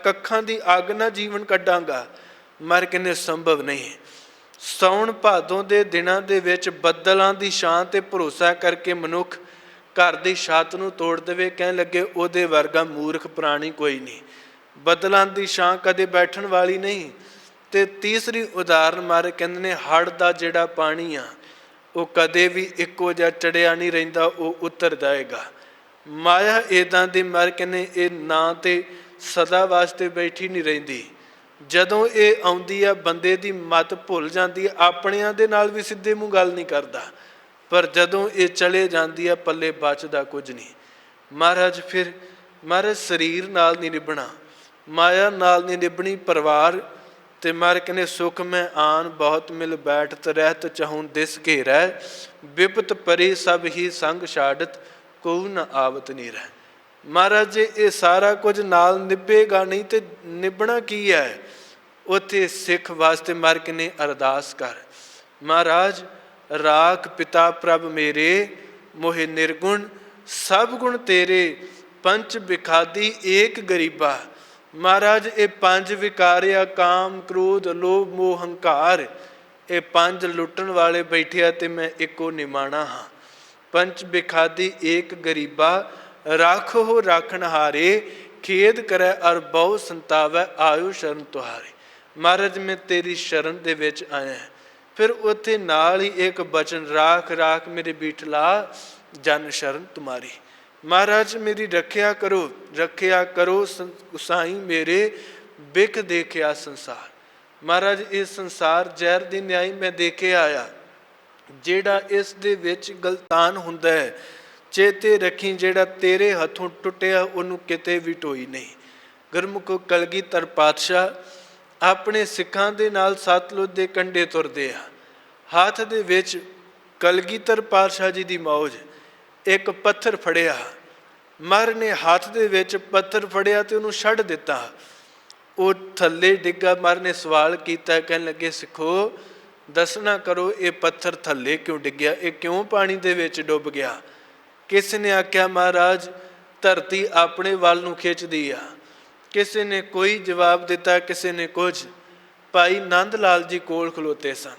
ਕੱਖਾਂ ਦੀ ਅੱਗ ਨਾਲ ਜੀਵਨ ਕੱਢਾਂਗਾ। ਮਰ ਕਹਿੰਦੇ ਸੰਭਵ ਨਹੀਂ। ਸਾਉਣ ਭਾਦੋਂ ਦੇ ਦਿਨਾਂ ਦੇ ਵਿੱਚ ਬੱਦਲਾਂ ਦੀ ਛਾਂ ਤੇ ਭਰੋਸਾ ਕਰਕੇ ਮਨੁੱਖ ਘਰ ਦੀ ਛੱਤ ਨੂੰ ਤੋੜ ਦੇਵੇ, ਕਹਿਣ ਲੱਗੇ ਉਹਦੇ ਵਰਗਾ ਮੂਰਖ ਪ੍ਰਾਣੀ ਕੋਈ ਨਹੀਂ। ਬੱਦਲਾਂ ਦੀ ਛਾਂ ਕਦੇ ਬੈਠਣ ਵਾਲੀ ਨਹੀਂ। ਤੇ ਤੀਸਰੀ ਉਦਾਹਰਨ ਮਾਰੇ ਕਹਿੰਦੇ ਨੇ ਹੜ੍ਹ ਦਾ ਜਿਹੜਾ ਪਾਣੀ ਆ ਉਹ ਕਦੇ ਵੀ ਇੱਕੋ ਜਿਹਾ ਚੜਿਆ ਨਹੀਂ ਰਹਿੰਦਾ, ਉਹ ਉਤਰ ਜਾਏਗਾ। ਮਾਇਆ ਇੱਦਾਂ ਦੀ ਮਰ ਕਹਿੰਦੇ ਇਹ ਨਾ ਤੇ ਸਦਾ ਵਾਸਤੇ ਬੈਠੀ ਨਹੀਂ ਰਹਿੰਦੀ। ਜਦੋਂ ਇਹ ਆਉਂਦੀ ਆ ਬੰਦੇ ਦੀ ਮੱਤ ਭੁੱਲ ਜਾਂਦੀ ਹੈ, ਆਪਣਿਆਂ ਦੇ ਨਾਲ ਵੀ ਸਿੱਧੇ ਮੂੰਹ ਗੱਲ ਨਹੀਂ ਕਰਦਾ। ਪਰ ਜਦੋਂ ਇਹ ਚਲੇ ਜਾਂਦੀ ਆ ਪੱਲੇ ਬਚਦਾ ਕੁਝ ਨਹੀਂ। ਮਹਾਰਾਜ ਫਿਰ ਮਹਾਰਾਜ ਸਰੀਰ ਨਾਲ ਨਹੀਂ ਨਿਭਣਾ, ਮਾਇਆ ਨਾਲ ਨਹੀਂ ਨਿਭਣੀ, ਪਰਿਵਾਰ ਤੇ ਮਰ ਕਹਿੰਦੇ ਸੁਖ ਮੈਂ ਆਨ ਬਹੁਤ ਮਿਲ ਬੈਠਤ ਰਹਿਤ ਚਾਹੂੰ ਦਿਸ ਘੇਰੈ, ਵਿਪਤ ਪਰੀ ਸਭ ਹੀ ਸੰਗ ਛਾੜਤ ਕੋ ਨ ਆਵਤ ਨਹੀਂ ਰਹਿ। ਮਹਾਰਾਜ ਜੇ ਇਹ ਸਾਰਾ ਕੁਝ ਨਾਲ ਨਿਭੇਗਾ ਨਹੀਂ ਤੇ ਨਿਭਣਾ ਕੀ ਹੈ। ਉੱਥੇ ਸਿੱਖ ਵਾਸਤੇ ਮਰ ਕੇ ਨੇ ਅਰਦਾਸ ਕਰ, ਮਹਾਰਾਜ ਰਾਖ ਪਿਤਾ ਪ੍ਰਭ ਮੇਰੇ, ਮੋਹਿ ਨਿਰਗੁਣ ਸਭ ਗੁਣ ਤੇਰੇ, ਪੰਚ ਵਿਖਾਦੀ ਏਕ ਗਰੀਬਾ। ਮਹਾਰਾਜ ਇਹ ਪੰਜ ਵਿਕਾਰਿਆ ਕਾਮ ਕ੍ਰੋਧ ਲੋਭ ਮੋਹ ਹੰਕਾਰ, ਇਹ ਪੰਜ ਲੁੱਟਣ ਵਾਲੇ ਬੈਠੇ ਆ ਤੇ ਮੈਂ ਇੱਕੋ ਨਿਮਾਣਾ ਹਾਂ। ਪੰਚ ਵਿਖਾਦੀ ਏਕ ਗਰੀਬਾ, ਰਾਖੋ ਰਾਖਣ ਹਾਰੇ, ਖੇਦ ਕਰੈ ਅਰ ਬਹੁ ਸੰਤਾਵੈ ਆਇਓ ਸ਼ਰਨ ਤੁਹਾਰੇ। ਮਹਾਰਾਜ ਮੈਂ ਤੇਰੀ ਸ਼ਰਨ ਦੇ ਵਿੱਚ ਆਇਆ। ਫਿਰ ਉੱਥੇ ਨਾਲ ਹੀ ਇੱਕ ਬਚਨ ਰਾਖ ਰਾਖ ਮੇਰੇ ਬੀਠਲਾ ਜਨ ਸ਼ਰਨ ਤੁਮਾਰੀ। ਮਹਾਰਾਜ ਮੇਰੀ ਰੱਖਿਆ ਕਰੋ, ਰੱਖਿਆ ਕਰੋ ਸਾਈਂ ਮੇਰੇ, ਬਿਖ ਦੇਖਿਆ ਸੰਸਾਰ। ਮਹਾਰਾਜ ਇਹ ਸੰਸਾਰ ਜ਼ਹਿਰ ਦੀ ਨਿਆਈ ਮੈਂ ਦੇਖੇ ਆਇਆ, ਜਿਹੜਾ ਇਸ ਦੇ ਵਿੱਚ ਗਲਤਾਨ ਹੁੰਦਾ ਹੈ ਚੇਤੇ ਰੱਖੀ, ਜਿਹੜਾ ਤੇਰੇ ਹੱਥੋਂ ਟੁੱਟਿਆ ਉਹਨੂੰ ਕਿਤੇ ਵੀ ਢੋਈ ਨਹੀਂ। ਗੁਰਮੁਖ ਕਲਗੀਧਰ ਪਾਤਸ਼ਾਹ ਆਪਣੇ ਸਿੱਖਾਂ ਦੇ ਨਾਲ ਸਤਲੁਜ ਦੇ ਕੰਢੇ ਤੁਰਦੇ ਆ। ਹੱਥ ਦੇ ਵਿੱਚ ਕਲਗੀਧਰ ਪਾਤਸ਼ਾਹ ਜੀ ਦੀ ਮੌਜ, ਇੱਕ ਪੱਥਰ ਫੜਿਆ। ਮਰ ਨੇ ਹੱਥ ਦੇ ਵਿੱਚ ਪੱਥਰ ਫੜਿਆ ਤੇ ਉਹਨੂੰ ਛੱਡ ਦਿੱਤਾ, ਉਹ ਥੱਲੇ ਡਿੱਗਾ। ਮਰ ਨੇ ਸਵਾਲ ਕੀਤਾ, ਕਹਿਣ ਲੱਗੇ ਸਿੱਖੋ ਦੱਸਣਾ ਕਰੋ ਇਹ ਪੱਥਰ ਥੱਲੇ ਕਿਉਂ ਡਿੱਗਿਆ, ਇਹ ਕਿਉਂ ਪਾਣੀ ਦੇ ਵਿੱਚ ਡੁੱਬ ਗਿਆ। ਕਿਸੇ ਨੇ ਆਖਿਆ ਮਹਾਰਾਜ ਧਰਤੀ ਆਪਣੇ ਵੱਲ ਨੂੰ ਖਿੱਚਦੀ ਆ। ਕਿਸੇ ਨੇ ਕੋਈ ਜਵਾਬ ਦਿੱਤਾ, ਕਿਸੇ ਨੇ ਕੁਝ। ਭਾਈ ਨੰਦ ਲਾਲ ਜੀ ਕੋਲ ਖਲੋਤੇ ਸਨ।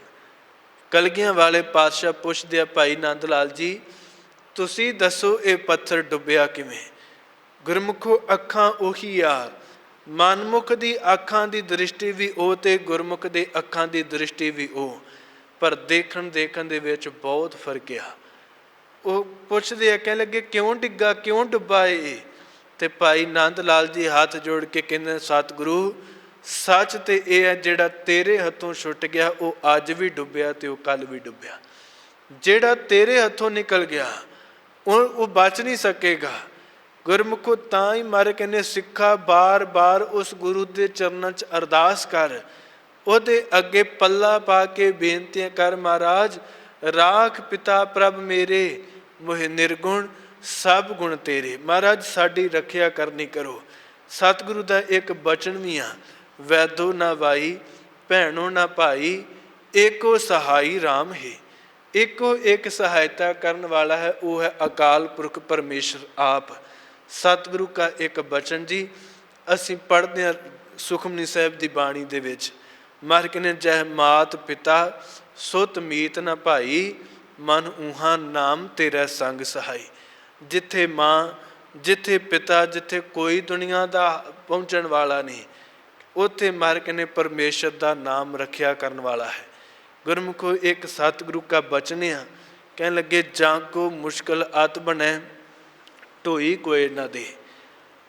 ਕਲਗੀਆਂ ਵਾਲੇ ਪਾਤਸ਼ਾਹ ਪੁੱਛਦੇ ਆ, ਭਾਈ ਨੰਦ ਲਾਲ ਜੀ ਤੁਸੀਂ ਦੱਸੋ ਇਹ ਪੱਥਰ ਡੁੱਬਿਆ ਕਿਵੇਂ। ਗੁਰਮੁਖੋ ਅੱਖਾਂ ਉਹੀ ਆ, ਮਨਮੁਖ ਦੀ ਅੱਖਾਂ ਦੀ ਦ੍ਰਿਸ਼ਟੀ ਵੀ ਉਹ ਤੇ ਗੁਰਮੁਖ ਦੇ ਅੱਖਾਂ ਦੀ ਦ੍ਰਿਸ਼ਟੀ ਵੀ ਉਹ, ਪਰ ਦੇਖਣ ਦੇ ਵਿੱਚ ਬਹੁਤ ਫਰਕ ਆ। ਉਹ ਪੁੱਛਦੇ ਆ, ਕਹਿਣ ਲੱਗੇ ਕਿਉਂ ਡਿੱਗਾ, ਕਿਉਂ ਡੁੱਬਾ ਇਹ। ਤੇ ਭਾਈ ਨੰਦ ਲਾਲ ਜੀ ਹੱਥ ਜੋੜ ਕੇ ਕਹਿੰਦੇ ਸਤਿਗੁਰੂ ਸੱਚ ਤੇ ਇਹ ਹੈ ਜਿਹੜਾ ਤੇਰੇ ਹੱਥੋਂ ਛੁੱਟ ਗਿਆ ਉਹ ਅੱਜ ਵੀ ਡੁੱਬਿਆ ਤੇ ਉਹ ਕੱਲ ਵੀ ਡੁੱਬਿਆ। ਜਿਹੜਾ ਤੇਰੇ ਹੱਥੋਂ ਨਿਕਲ ਗਿਆ ਉਹ ਬਚ ਨਹੀਂ ਸਕੇਗਾ। ਗੁਰਮੁਖੋ ਤਾਂ ਹੀ ਮਰ ਕਹਿੰਦੇ ਸਿੱਖਾ ਬਾਰ ਬਾਰ ਉਸ ਗੁਰੂ ਦੇ ਚਰਨਾਂ 'ਚ ਅਰਦਾਸ ਕਰ, ਉਹਦੇ ਅੱਗੇ ਪੱਲਾ ਪਾ ਕੇ ਬੇਨਤੀਆਂ ਕਰ, ਮਹਾਰਾਜ ਰਾਖ ਪਿਤਾ ਪ੍ਰਭ ਮੇਰੇ, ਮੋਹਿ ਨਿਰਗੁਣ ਸਭ ਗੁਣ ਤੇਰੇ। ਮਹਾਰਾਜ ਸਾਡੀ ਰੱਖਿਆ ਕਰਨੀ ਕਰੋ। ਸਤਿਗੁਰੂ ਦਾ ਇੱਕ ਬਚਨ ਵੀ ਆ, ਵੈਦੋ ਨਾ ਵਾਈ ਭੈਣੋ ਨਾ ਭਾਈ, ਏਕੋ ਸਹਾਈ ਰਾਮ ਹੈ। ਇੱਕੋ ਇੱਕ ਸਹਾਇਤਾ ਕਰਨ ਵਾਲਾ ਹੈ, ਉਹ ਹੈ ਅਕਾਲ ਪੁਰਖ ਪਰਮੇਸ਼ਰ ਆਪ। ਸਤਿਗੁਰੂ ਕਾ ਇੱਕ ਬਚਨ ਜੀ ਅਸੀਂ ਪੜ੍ਹਦੇ ਹਾਂ ਸੁਖਮਨੀ ਸਾਹਿਬ ਦੀ ਬਾਣੀ ਦੇ ਵਿੱਚ। ਮਰ ਕਹਿੰਦੇ ਜਹ ਮਾਤ ਪਿਤਾ ਸੁਤ ਮੀਤ ਨ ਭਾਈ, ਮਨ ਊਹਾਂ ਨਾਮ ਤੇਰਾ ਸੰਗ ਸਹਾਈ। ਜਿੱਥੇ ਮਾਂ, ਜਿੱਥੇ ਪਿਤਾ, ਜਿੱਥੇ ਕੋਈ ਦੁਨੀਆ ਦਾ ਪਹੁੰਚਣ ਵਾਲਾ ਨਹੀਂ, ਉੱਥੇ ਮਰ ਕਹਿੰਦੇ ਪਰਮੇਸ਼ਰ ਦਾ ਨਾਮ ਰੱਖਿਆ ਕਰਨ ਵਾਲਾ ਹੈ। ਗੁਰਮੁਖੋ ਇੱਕ ਸਤਿਗੁਰੂ ਕਾ ਬਚਨ ਆ, ਕਹਿਣ ਲੱਗੇ ਜਾਂ ਕੋ ਮੁਸ਼ਕਿਲ ਅਤ ਬਣੈ ਢੋਈ ਕੋਏ ਨਾ ਦੇ।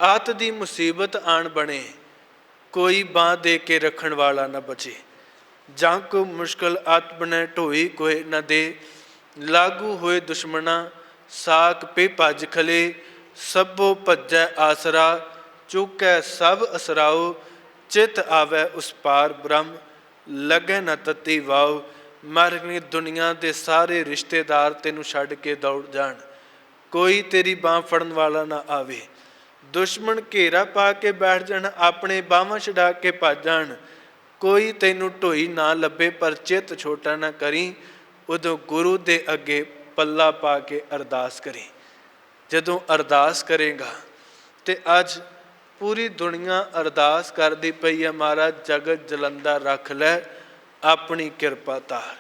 ਆਤ ਦੀ ਮੁਸੀਬਤ ਆਣ ਬਣੇ, ਕੋਈ ਬਾਂਹ ਦੇ ਕੇ ਰੱਖਣ ਵਾਲਾ ਨਾ ਬਚੇ। ਜਾਂ ਕੋ ਮੁਸ਼ਕਿਲ ਅਤ ਬਣੈ ਢੋਈ ਕੋਏ ਨਾ ਦੇ, ਲਾਗੂ ਹੋਏ ਦੁਸ਼ਮਣਾ ਸਾਕ ਪੇ ਭੱਜ ਖਲੇ। ਸਭੋ ਭੱਜੈ ਆਸਰਾ ਚੁੱਕੈ ਸਭ ਅਸਰਾਓ, ਚਿਤ ਆਵੈ ਉਸ ਪਾਰ ਬ੍ਰਹਮ ਲੱਗੈ ਨਾ ਤਤੀ ਵਾਓ। ਮਰ ਗਈ ਦੁਨੀਆ ਦੇ ਸਾਰੇ ਰਿਸ਼ਤੇਦਾਰ ਤੈਨੂੰ ਛੱਡ ਕੇ ਦੌੜ ਜਾਣ, ਕੋਈ ਤੇਰੀ ਬਾਂਹ ਫੜਨ ਵਾਲਾ ਨਾ ਆਵੇ। ਦੁਸ਼ਮਣ ਘੇਰਾ ਪਾ ਕੇ ਬੈਠ ਜਾਣ, ਆਪਣੇ ਬਾਹਾਂ ਛਡਾ ਕੇ ਭੱਜ ਜਾਣ, ਕੋਈ ਤੈਨੂੰ ਢੋਈ ਨਾ ਲੱਭੇ, ਪਰ ਚਿੱਤ ਛੋਟਾ ਨਾ ਕਰੀ। ਉਦੋਂ ਗੁਰੂ ਦੇ ਅੱਗੇ ਪੱਲਾ ਪਾ ਕੇ ਅਰਦਾਸ ਕਰੀ। ਜਦੋਂ ਅਰਦਾਸ ਕਰੇਗਾ ਤੇ ਅੱਜ ਪੂਰੀ ਦੁਨੀਆ ਅਰਦਾਸ ਕਰਦੀ ਪਈ ਹੈ, ਮਹਾਰਾਜ ਜਗਤ ਜਲੰਦਾ ਰੱਖ ਲੈ ਆਪਣੀ ਕਿਰਪਾ ਧਾਰ।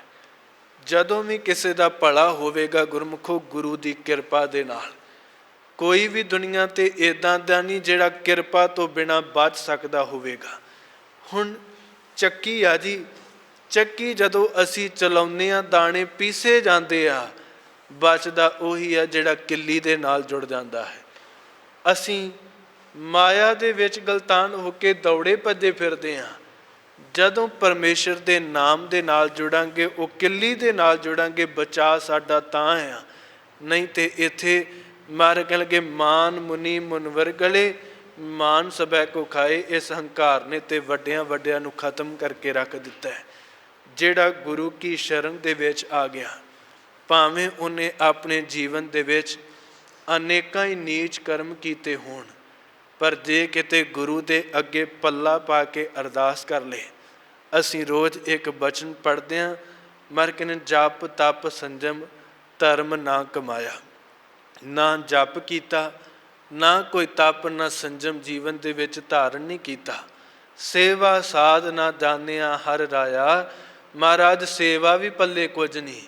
ਜਦੋਂ ਵੀ ਕਿਸੇ ਦਾ ਭਲਾ ਹੋਵੇਗਾ ਗੁਰਮੁਖੋ ਗੁਰੂ ਦੀ ਕਿਰਪਾ ਦੇ ਨਾਲ। ਕੋਈ ਵੀ ਦੁਨੀਆ ਤੇ ਇੱਦਾਂ ਦਾ ਨਹੀਂ ਜਿਹੜਾ ਕਿਰਪਾ ਤੋਂ ਬਿਨਾਂ ਬਚ ਸਕਦਾ ਹੋਵੇਗਾ। ਹੁਣ ਚੱਕੀ ਆ ਜੀ, ਚੱਕੀ ਜਦੋਂ ਅਸੀਂ ਚਲਾਉਂਦੇ ਹਾਂ ਦਾਣੇ ਪੀਸੇ ਜਾਂਦੇ ਆ, ਬਚਦਾ ਉਹੀ ਆ ਜਿਹੜਾ ਕਿੱਲੀ ਦੇ ਨਾਲ ਜੁੜ ਜਾਂਦਾ ਹੈ। ਅਸੀਂ ਮਾਇਆ ਦੇ ਵਿੱਚ ਗਲਤਾਨ ਹੋ ਕੇ ਦੌੜੇ ਭੱਜੇ ਫਿਰਦੇ ਹਾਂ। ਜਦੋਂ ਪਰਮੇਸ਼ਰ ਦੇ ਨਾਮ ਦੇ ਨਾਲ ਜੁੜਾਂਗੇ, ਉਹ ਕਿੱਲੀ ਦੇ ਨਾਲ ਜੁੜਾਂਗੇ, ਬਚਾ ਸਾਡਾ ਤਾਂ ਆ। ਨਹੀਂ ਤੇ ਇੱਥੇ ਮਾਰ ਕਹਿ ਲਗੇ ਮਾਨ ਮੁਨੀ ਮੁਨਵਰ ਗਲੇ, ਮਾਨ ਸਭੈ ਕੋ ਖਾਏ। ਇਸ ਹੰਕਾਰ ਨੇ ਤੇ ਵੱਡਿਆਂ ਵੱਡਿਆਂ ਨੂੰ ਖਤਮ ਕਰਕੇ ਰੱਖ ਦਿੱਤਾ ਹੈ। ਜਿਹੜਾ ਗੁਰੂ ਕੀ ਸ਼ਰਨ ਦੇ ਵਿੱਚ ਆ ਗਿਆ, ਭਾਵੇਂ ਉਹਨੇ ਆਪਣੇ ਜੀਵਨ ਦੇ ਵਿੱਚ ਅਨੇਕਾਂ ਹੀ ਨੀਚ ਕਰਮ ਕੀਤੇ ਹੋਣ, ਪਰ ਜੇ ਕਿਤੇ ਗੁਰੂ ਦੇ ਅੱਗੇ ਪੱਲਾ ਪਾ ਕੇ ਅਰਦਾਸ ਕਰ ਲਏ। ਅਸੀਂ ਰੋਜ਼ ਇੱਕ ਬਚਨ ਪੜ੍ਹਦੇ ਹਾਂ, ਮਰ ਕੇ ਜਪ ਤਪ ਸੰਜਮ ਧਰਮ ਨਾ ਕਮਾਇਆ। ਨਾ ਜਪ ਕੀਤਾ, ਨਾ ਕੋਈ ਤਪ, ਨਾ ਸੰਜਮ ਜੀਵਨ ਦੇ ਵਿੱਚ ਧਾਰਨ ਨਹੀਂ ਕੀਤਾ। ਸੇਵਾ ਸਾਧ ਨਾ ਜਾਣਿਆ ਹਰ ਰਾਇਆ, ਮਹਾਰਾਜ ਸੇਵਾ ਵੀ ਪੱਲੇ ਕੁਝ ਨਹੀਂ।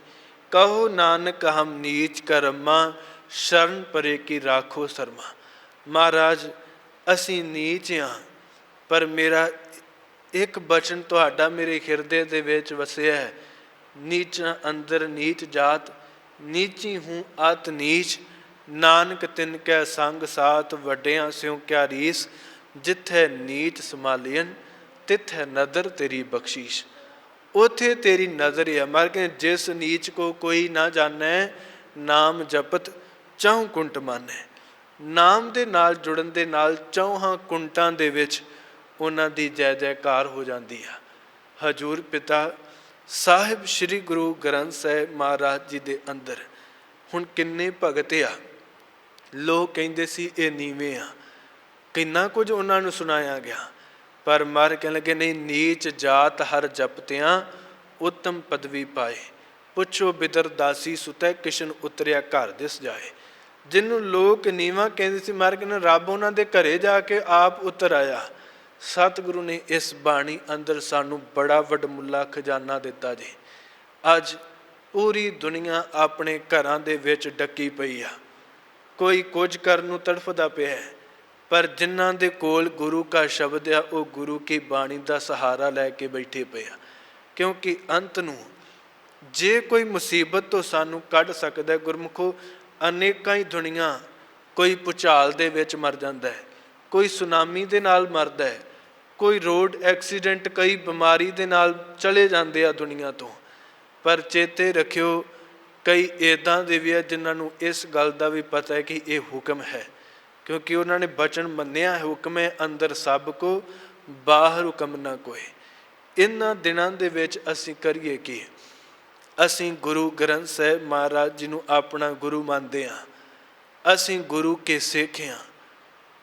ਕਹੋ ਨਾਨਕ ਹਮ ਨੀਚ ਕਰਮਾ, ਸ਼ਰਨ ਪਰੇ ਕੀ ਰਾਖੋ ਸਰਮਾ। ਮਹਾਰਾਜ ਅਸੀਂ ਨੀਚ ਹਾਂ, ਪਰ ਮੇਰਾ ਇੱਕ ਬਚਨ ਤੁਹਾਡਾ ਮੇਰੇ ਹਿਰਦੇ ਦੇ ਵਿੱਚ ਵਸਿਆ ਹੈ। ਨੀਚਾਂ ਅੰਦਰ ਨੀਚ ਜਾਤ, ਨੀਚੀ ਹੂੰ ਅਤ ਨੀਚ। ਨਾਨਕ ਤਿਨ ਕੈ ਸੰਗ ਸਾਥ, ਵੱਡਿਆਂ ਸਿਉ ਕਿਆ ਰੀਸ। ਜਿੱਥੇ ਨੀਚ ਸੰਭਾਲੀਨ ਤਿੱਥੇ ਨਦਰ ਤੇਰੀ ਬਖਸ਼ੀਸ਼। ਉੱਥੇ ਤੇਰੀ ਨਜ਼ਰ ਹੈ। ਮਰ ਕੇ ਜਿਸ ਨੀਚ ਕੋ ਕੋਈ ਨਾ ਜਾਣੈ, ਨਾਮ ਜਪਤ ਚਹੁ ਕੁੰਟ ਮਾਨੈ। ਨਾਮ ਦੇ ਨਾਲ ਜੁੜਨ ਦੇ ਨਾਲ ਚੌਹਾਂ ਕੁੰਟਾਂ ਦੇ ਵਿੱਚ ਉਹਨਾਂ ਦੀ ਜੈ ਜੈਕਾਰ ਹੋ ਜਾਂਦੀ ਆ। ਹਜੂਰ ਪਿਤਾ ਸਾਹਿਬ ਸ੍ਰੀ ਗੁਰੂ ਗ੍ਰੰਥ ਸਾਹਿਬ ਮਹਾਰਾਜ ਜੀ ਦੇ ਅੰਦਰ ਹੁਣ ਕਿੰਨੇ ਭਗਤ ਆ। ਲੋਕ ਕਹਿੰਦੇ ਸੀ ਇਹ ਨੀਵੇਂ ਆ, ਕਿੰਨਾ ਕੁਝ ਉਹਨਾਂ ਨੂੰ ਸੁਣਾਇਆ ਗਿਆ, ਪਰ ਮਰ ਕਹਿਣ ਲੱਗੇ ਨਹੀਂ, ਨੀਚ ਜਾਤ ਹਰ ਜਪਤਿਆਂ ਉੱਤਮ ਪਦਵੀ ਪਾਏ। ਪੁੱਛੋ ਬਿਦਰ ਦਾਸੀ ਸੁਤੈ, ਕਿਸ਼ਨ ਉਤਰਿਆ ਘਰ ਦਿਸ ਜਾਏ। ਜਿਹਨੂੰ ਲੋਕ ਨੀਵਾਂ ਕਹਿੰਦੇ ਸੀ, ਮਰ ਕੇ ਰੱਬ ਉਹਨਾਂ ਦੇ ਘਰੇ ਜਾ ਕੇ ਆਪ ਉਤਰ ਆਇਆ। ਸਤਿਗੁਰੂ ਨੇ ਇਸ ਬਾਣੀ ਅੰਦਰ ਸਾਨੂੰ ਬੜਾ ਵਡਮੁੱਲਾ ਖਜ਼ਾਨਾ ਦਿੱਤਾ ਜੀ। ਅੱਜ ਪੂਰੀ ਦੁਨੀਆ ਆਪਣੇ ਘਰਾਂ ਦੇ ਵਿੱਚ ਡੱਕੀ ਪਈ ਆ। ਕੋਈ ਕੁਝ ਕਰਨ ਨੂੰ ਤੜਫਦਾ ਪਿਆ, ਪਰ ਜਿਨ੍ਹਾਂ ਦੇ ਕੋਲ ਗੁਰੂ ਕਾ ਸ਼ਬਦ ਆ, ਉਹ ਗੁਰੂ ਕੀ ਬਾਣੀ ਦਾ ਸਹਾਰਾ ਲੈ ਕੇ ਬੈਠੇ ਪਏ ਆ। ਕਿਉਂਕਿ ਅੰਤ ਨੂੰ ਜੇ ਕੋਈ ਮੁਸੀਬਤ ਤੋਂ ਸਾਨੂੰ ਕੱਢ ਸਕਦਾ ਗੁਰਮੁਖੋ, ਅਨੇਕਾਂ ਹੀ ਦੁਨੀਆ, ਕੋਈ ਭੁਚਾਲ ਦੇ ਵਿੱਚ ਮਰ ਜਾਂਦਾ ਹੈ, ਕੋਈ ਸੁਨਾਮੀ ਦੇ ਨਾਲ ਮਰਦਾ ਹੈ, ਕੋਈ ਰੋਡ ਐਕਸੀਡੈਂਟ, ਕਈ ਬਿਮਾਰੀ ਦੇ ਨਾਲ ਚਲੇ ਜਾਂਦੇ ਆ ਦੁਨੀਆ ਤੋਂ। ਪਰ ਚੇਤੇ ਰੱਖਿਓ, ਕਈ ਇੱਦਾਂ ਦੇ ਵੀ ਆ ਜਿਨ੍ਹਾਂ ਨੂੰ ਇਸ ਗੱਲ ਦਾ ਵੀ ਪਤਾ ਹੈ ਕਿ ਇਹ ਹੁਕਮ ਹੈ, ਕਿਉਂਕਿ ਉਹਨਾਂ ਨੇ ਬਚਨ ਮੰਨਿਆ, ਹੁਕਮ ਹੈ ਅੰਦਰ ਸਭ ਕੋ ਬਾਹਰ ਹੁਕਮ ਨਾ ਕੋਏ। ਇਹਨਾਂ ਦਿਨਾਂ ਦੇ ਵਿੱਚ ਅਸੀਂ ਕਰੀਏ ਕੀ? ਅਸੀਂ ਗੁਰੂ ਗ੍ਰੰਥ ਸਾਹਿਬ ਮਹਾਰਾਜ ਜੀ ਨੂੰ ਆਪਣਾ ਗੁਰੂ ਮੰਨਦੇ ਹਾਂ। ਅਸੀਂ ਗੁਰੂ ਕੇ ਸਿੱਖ ਹਾਂ।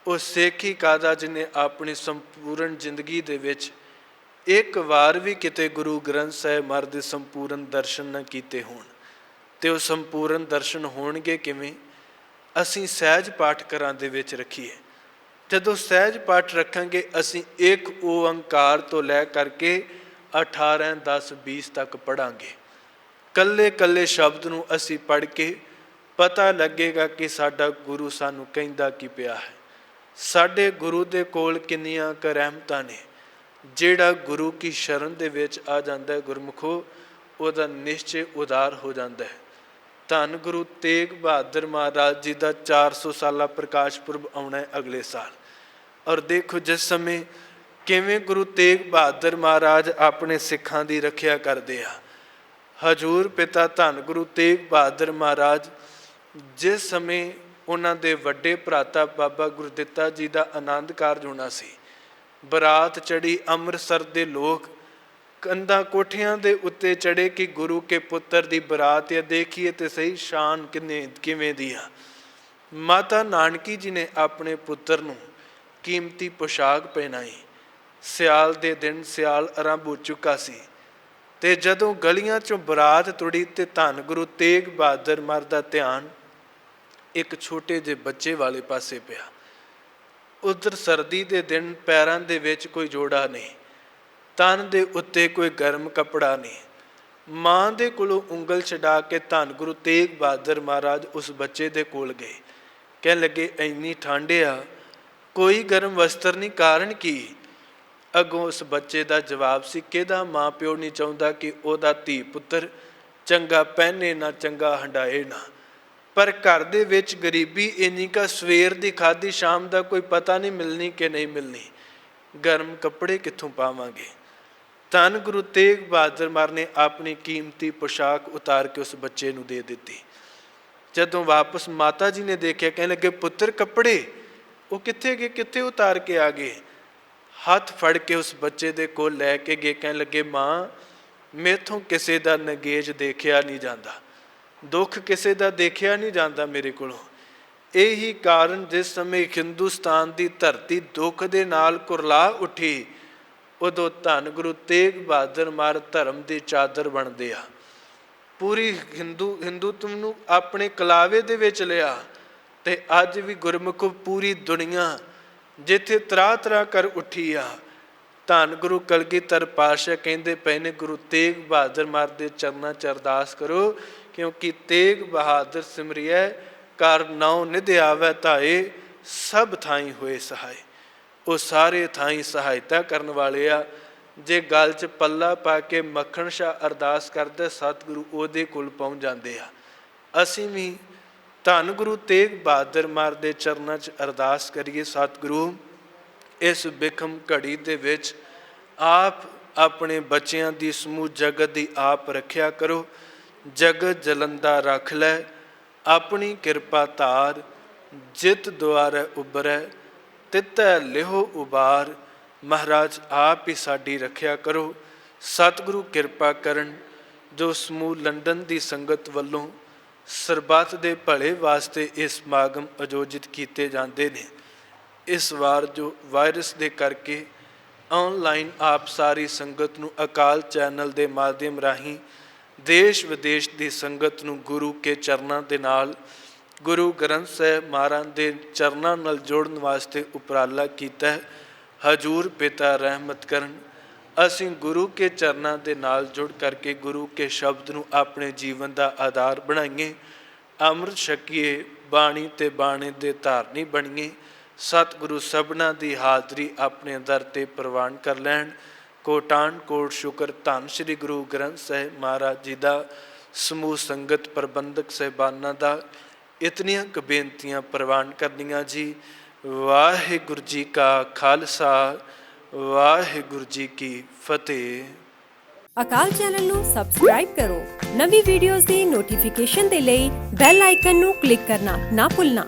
ਉਹ ਸਿੱਖ ਹੀ ਕਾਹਦਾ ਜਿਹਨੇ ਆਪਣੀ ਸੰਪੂਰਨ ਜ਼ਿੰਦਗੀ ਦੇ ਵਿੱਚ ਇੱਕ ਵਾਰ ਵੀ ਕਿਤੇ ਗੁਰੂ ਗ੍ਰੰਥ ਸਾਹਿਬ ਮਹਾਰਾਜ ਦੇ ਸੰਪੂਰਨ ਦਰਸ਼ਨ ਨਾ ਕੀਤੇ ਹੋਣ। ਤੇ ਉਹ ਸੰਪੂਰਨ ਦਰਸ਼ਨ ਹੋਣਗੇ ਕਿਵੇਂ? ਅਸੀਂ ਸਹਿਜ ਪਾਠ ਘਰਾਂ ਦੇ ਵਿੱਚ ਰੱਖੀਏ। ਜਦੋਂ ਸਹਿਜ ਪਾਠ ਰੱਖਾਂਗੇ ਅਸੀਂ ਇੱਕ ਓੰਕਾਰ ਤੋਂ ਲੈ ਕਰਕੇ 18, 10, 20 ਤੱਕ ਪੜਾਂਗੇ। ਕੱਲੇ ਕੱਲੇ ਸ਼ਬਦ ਨੂੰ ਅਸੀਂ ਪੜ੍ਹ ਕੇ ਪਤਾ ਲੱਗੇਗਾ ਕਿ ਸਾਡਾ ਗੁਰੂ ਸਾਨੂੰ ਕਹਿੰਦਾ ਕੀ ਪਿਆ ਹੈ। ਸਾਡੇ ਗੁਰੂ ਦੇ ਕੋਲ ਕਿੰਨੀਆਂ ਕੁ ਰਹਿਮਤਾਂ ਨੇ। ਜਿਹੜਾ ਗੁਰੂ ਕੀ ਸ਼ਰਨ ਦੇ ਵਿੱਚ ਆ ਜਾਂਦਾ ਹੈ ਗੁਰਮੁਖੋ, ਉਹਦਾ ਨਿਸ਼ਚੇ ਉਦਾਰ ਹੋ ਜਾਂਦਾ ਹੈ। ਧੰਨ ਗੁਰੂ ਤੇਗ ਬਹਾਦਰ ਮਹਾਰਾਜ ਜੀ ਦਾ 400 ਸਾਲਾ ਪ੍ਰਕਾਸ਼ ਪੁਰਬ ਆਉਣਾ ਹੈ ਅਗਲੇ ਸਾਲ। ਔਰ ਦੇਖੋ ਜਿਸ ਸਮੇਂ ਕਿਵੇਂ ਗੁਰੂ ਤੇਗ ਬਹਾਦਰ ਮਹਾਰਾਜ ਆਪਣੇ ਸਿੱਖਾਂ ਦੀ ਰੱਖਿਆ ਕਰਦੇ ਆ। ਹਜੂਰ ਪਿਤਾ ਧੰਨ ਗੁਰੂ ਤੇਗ ਬਹਾਦਰ ਮਹਾਰਾਜ ਜਿਸ ਸਮੇਂ ਉਹਨਾਂ ਦੇ ਵੱਡੇ ਭਰਾਤਾ ਬਾਬਾ ਗੁਰਦਿੱਤਾ ਜੀ ਦਾ ਆਨੰਦ ਕਾਰਜ ਹੋਣਾ ਸੀ, ਬਰਾਤ ਚੜੀ, ਅੰਮ੍ਰਿਤਸਰ ਦੇ ਲੋਕ ਕੰਧਾਂ ਕੋਠਿਆਂ ਦੇ ਉੱਤੇ ਚੜੇ ਕਿ ਗੁਰੂ ਕੇ ਪੁੱਤਰ ਦੀ ਬਰਾਤ ਆ, ਦੇਖੀਏ ਤੇ ਸਹੀ ਸ਼ਾਨ ਕਿਵੇਂ ਦੀ ਆ। ਮਾਤਾ ਨਾਨਕੀ ਜੀ ਨੇ ਆਪਣੇ ਪੁੱਤਰ ਨੂੰ ਕੀਮਤੀ ਪੋਸ਼ਾਕ ਪਹਿਨਾਈ। ਸਿਆਲ ਦੇ ਦਿਨ ਸਿਆਲ ਆਰੰਭ ਹੋ ਚੁੱਕਾ ਸੀ ਤੇ ਜਦੋਂ ਗਲੀਆਂ ਚੋਂ ਬਰਾਤ ਤੁੜੀ ਤੇ ਧੰਨ ਗੁਰੂ ਤੇਗ ਬਹਾਦਰ ਮਹਾਰਾਜ ਦਾ ਧਿਆਨ ਇੱਕ ਛੋਟੇ ਜਿਹੇ ਬੱਚੇ ਵਾਲੇ ਪਾਸੇ ਪਿਆ। ਉਧਰ ਸਰਦੀ ਦੇ ਦਿਨ ਪੈਰਾਂ ਦੇ ਵਿੱਚ ਕੋਈ ਜੋੜਾ ਨਹੀਂ, ਤਨ ਦੇ ਉੱਤੇ ਕੋਈ ਗਰਮ ਕੱਪੜਾ ਨਹੀਂ। ਮਾਂ ਦੇ ਕੋਲੋਂ ਉਂਗਲ ਛਡਾ ਕੇ ਧੰਨ ਗੁਰੂ ਤੇਗ ਬਹਾਦਰ ਮਹਾਰਾਜ ਉਸ ਬੱਚੇ ਦੇ ਕੋਲ ਗਏ। ਕਹਿਣ ਲੱਗੇ ਇੰਨੀ ਠੰਡ ਆ, ਕੋਈ ਗਰਮ ਵਸਤਰ ਨਹੀਂ, ਕਾਰਨ ਕੀ? ਅੱਗੋਂ ਉਸ ਬੱਚੇ ਦਾ ਜਵਾਬ ਸੀ, ਕਿਹਦਾ ਮਾਂ ਪਿਓ ਨਹੀਂ ਚਾਹੁੰਦਾ ਕਿ ਉਹਦਾ ਧੀ ਪੁੱਤਰ ਚੰਗਾ ਪਹਿਨੇ ਨਾ, ਚੰਗਾ ਹੰਡਾਏ ਨਾ। ਪਰ ਘਰ ਦੇ ਵਿੱਚ ਗਰੀਬੀ ਇੰਨੀ ਕਾ, ਸਵੇਰ ਦੀ ਖਾਧੀ ਸ਼ਾਮ ਦਾ ਕੋਈ ਪਤਾ ਨਹੀਂ ਮਿਲਣੀ ਕਿ ਨਹੀਂ ਮਿਲਣੀ, ਗਰਮ ਕੱਪੜੇ ਕਿੱਥੋਂ ਪਾਵਾਂਗੇ। ਧੰਨ ਗੁਰੂ ਤੇਗ ਬਹਾਦਰ ਮਹਾਰਾਜ ਨੇ ਆਪਣੀ ਕੀਮਤੀ ਪੋਸ਼ਾਕ ਉਤਾਰ ਕੇ ਉਸ ਬੱਚੇ ਨੂੰ ਦੇ ਦਿੱਤੀ। ਜਦੋਂ ਵਾਪਸ ਮਾਤਾ ਜੀ ਨੇ ਦੇਖਿਆ, ਕਹਿਣ ਲੱਗੇ ਪੁੱਤਰ ਕੱਪੜੇ ਉਹ ਕਿੱਥੇ ਗਏ, ਕਿੱਥੇ ਉਤਾਰ ਕੇ ਆ ਗਏ? ਹੱਥ ਫੜ ਕੇ ਉਸ ਬੱਚੇ ਦੇ ਕੋਲ ਲੈ ਕੇ ਗਏ। ਕਹਿਣ ਲੱਗੇ ਮਾਂ, ਮੈਥੋਂ ਕਿਸੇ ਦਾ ਨਗੇਜ ਦੇਖਿਆ ਨਹੀਂ ਜਾਂਦਾ, ਦੁੱਖ ਕਿਸੇ ਦਾ ਦੇਖਿਆ ਨਹੀਂ ਜਾਂਦਾ ਮੇਰੇ ਕੋਲੋਂ। ਇਹੀ ਕਾਰਨ ਜਿਸ ਸਮੇਂ ਹਿੰਦੁਸਤਾਨ ਦੀ ਧਰਤੀ ਦੁੱਖ ਦੇ ਨਾਲ ਕੁਰਲਾ ਉੱਠੀ, ਉਦੋਂ ਧੰਨ ਗੁਰੂ ਤੇਗ ਬਹਾਦਰ ਮਹਾਰਾਜ ਧਰਮ ਦੀ ਚਾਦਰ ਬਣਦੇ ਆ। ਪੂਰੀ ਹਿੰਦੂਤਵ ਨੂੰ ਆਪਣੇ ਕਲਾਵੇ ਦੇ ਵਿੱਚ ਲਿਆ ਤੇ ਅੱਜ ਵੀ ਗੁਰਮੁਖ ਪੂਰੀ ਦੁਨੀਆ ਜਿੱਥੇ ਤਰਾ ਤਰਾ ਕਰ ਉੱਠੀ ਆ। ਧੰਨ ਗੁਰੂ ਕਲਗੀਧਰ ਪਾਤਸ਼ਾਹ ਕਹਿੰਦੇ ਪਏ ਨੇ, ਗੁਰੂ ਤੇਗ ਬਹਾਦਰ ਮਹਾਰਾਜ ਦੇ ਚਰਨਾਂ 'ਚ ਅਰਦਾਸ ਕਰੋ, ਕਿਉਂਕਿ ਤੇਗ ਬਹਾਦਰ ਸਿਮਰਿਐ ਕਰ ਨਾਉ ਨਿਧ ਆਵੈ ਧਾਏ, ਸਭ ਥਾਈਂ ਹੋਏ ਸਹਾਏ। ਉਹ ਸਾਰੇ ਥਾਈਂ ਸਹਾਇਤਾ ਕਰਨ ਵਾਲੇ ਆ। ਜੇ ਗਲ 'ਚ ਪੱਲਾ ਪਾ ਕੇ ਮੱਖਣ ਸ਼ਾਹ ਅਰਦਾਸ ਕਰਦਾ, ਸਤਿਗੁਰੂ ਉਹਦੇ ਕੋਲ ਪਹੁੰਚ ਜਾਂਦੇ ਆ। ਅਸੀਂ ਵੀ ਧੰਨ ਗੁਰੂ ਤੇਗ ਬਹਾਦਰ ਮਹਾਰਾਜ ਦੇ ਚਰਨਾਂ 'ਚ ਅਰਦਾਸ ਕਰੀਏ, ਸਤਿਗੁਰੂ ਇਸ ਬਿਖਮ ਘੜੀ ਦੇ ਵਿੱਚ ਆਪ ਆਪਣੇ ਬੱਚਿਆਂ ਦੀ ਸਮੂਹ ਜਗਤ ਦੀ ਆਪ ਰੱਖਿਆ ਕਰੋ। ਜਗਤ ਜਲੰਦਾ ਰੱਖ ਲੈ, ਆਪਣੀ ਕਿਰਪਾ ਧਾਰ, ਜਿਤ ਦੁਆਰੈ ਉਬਰੈ ਤਿਤੈ ਲਿਹੋ ਉਬਾਰ। ਮਹਾਰਾਜ ਆਪ ਹੀ ਸਾਡੀ ਰੱਖਿਆ ਕਰੋ। ਸਤਿਗੁਰੂ ਕਿਰਪਾ ਕਰਨ ਜੋ ਸਮੂਹ ਲੰਡਨ ਦੀ ਸੰਗਤ ਵੱਲੋਂ ਸਰਬੱਤ ਦੇ ਭਲੇ ਵਾਸਤੇ ਇਹ ਸਮਾਗਮ ਆਯੋਜਿਤ ਕੀਤੇ ਜਾਂਦੇ ਨੇ। ਇਸ ਵਾਰ ਜੋ ਵਾਇਰਸ ਦੇ ਕਰਕੇ ਆਨਲਾਈਨ ਆਪ ਸਾਰੀ ਸੰਗਤ ਨੂੰ ਅਕਾਲ ਚੈਨਲ ਦੇ ਮਾਧਿਅਮ ਰਾਹੀਂ ਦੇਸ਼ ਵਿਦੇਸ਼ ਦੀ ਸੰਗਤ ਨੂੰ ਗੁਰੂ ਕੇ ਚਰਨਾਂ ਦੇ ਨਾਲ, ਗੁਰੂ ਗ੍ਰੰਥ ਸਾਹਿਬ ਮਹਾਰਾਜ ਦੇ ਚਰਨਾਂ ਨਾਲ ਜੋੜਨ ਵਾਸਤੇ ਉਪਰਾਲਾ ਕੀਤਾ। ਹਜੂਰ ਪਿਤਾ ਰਹਿਮਤ ਕਰਨ। ਅਸੀਂ ਗੁਰੂ ਕੇ ਚਰਨਾਂ ਦੇ ਨਾਲ ਜੁੜ ਕਰਕੇ ਗੁਰੂ ਕੇ ਸ਼ਬਦ ਨੂੰ ਆਪਣੇ ਜੀਵਨ ਦਾ ਆਧਾਰ ਬਣਾਈਏ। ਅੰਮ੍ਰਿਤ ਛਕੀਏ, ਬਾਣੀ ਤੇ ਬਾਣੇ ਦੇ ਧਾਰਨੀ ਬਣੀਏ। ਸਤਿਗੁਰੂ ਸਭਨਾਂ ਦੀ ਹਾਜ਼ਰੀ ਆਪਣੇ ਦਰ ਤੇ ਪ੍ਰਵਾਨ ਕਰ ਲੈਣ। ਕੋਟਾਨ ਕੋਟ ਸ਼ੁਕਰ ਧੰਨ ਸ਼੍ਰੀ ਗੁਰੂ ਗ੍ਰੰਥ ਸਾਹਿਬ ਮਹਾਰਾਜ ਜੀ ਦਾ, ਸਮੂਹ ਸੰਗਤ ਪ੍ਰਬੰਧਕ ਸਾਹਿਬਾਨਾਂ ਦਾ ਇਤਨੀਆਂ ਕੁ ਬੇਨਤੀਆਂ ਪ੍ਰਵਾਨ ਕਰਨੀਆਂ ਜੀ। ਵਾਹਿਗੁਰੂ ਜੀ ਕਾ ਖਾਲਸਾ, ਵਾਹਿਗੁਰੂ ਜੀ ਕੀ ਫਤਿਹ। ਅਕਾਲ ਚੈਨਲ ਨੂੰ ਸਬਸਕ੍ਰਾਈਬ ਕਰੋ। ਨਵੀਂ ਵੀਡੀਓਜ਼ ਦੀ ਨੋਟੀਫਿਕੇਸ਼ਨ ਦੇ ਲਈ ਬੈਲ ਆਈਕਨ ਨੂੰ ਕਲਿੱਕ ਕਰਨਾ ਨਾ ਭੁੱਲਣਾ।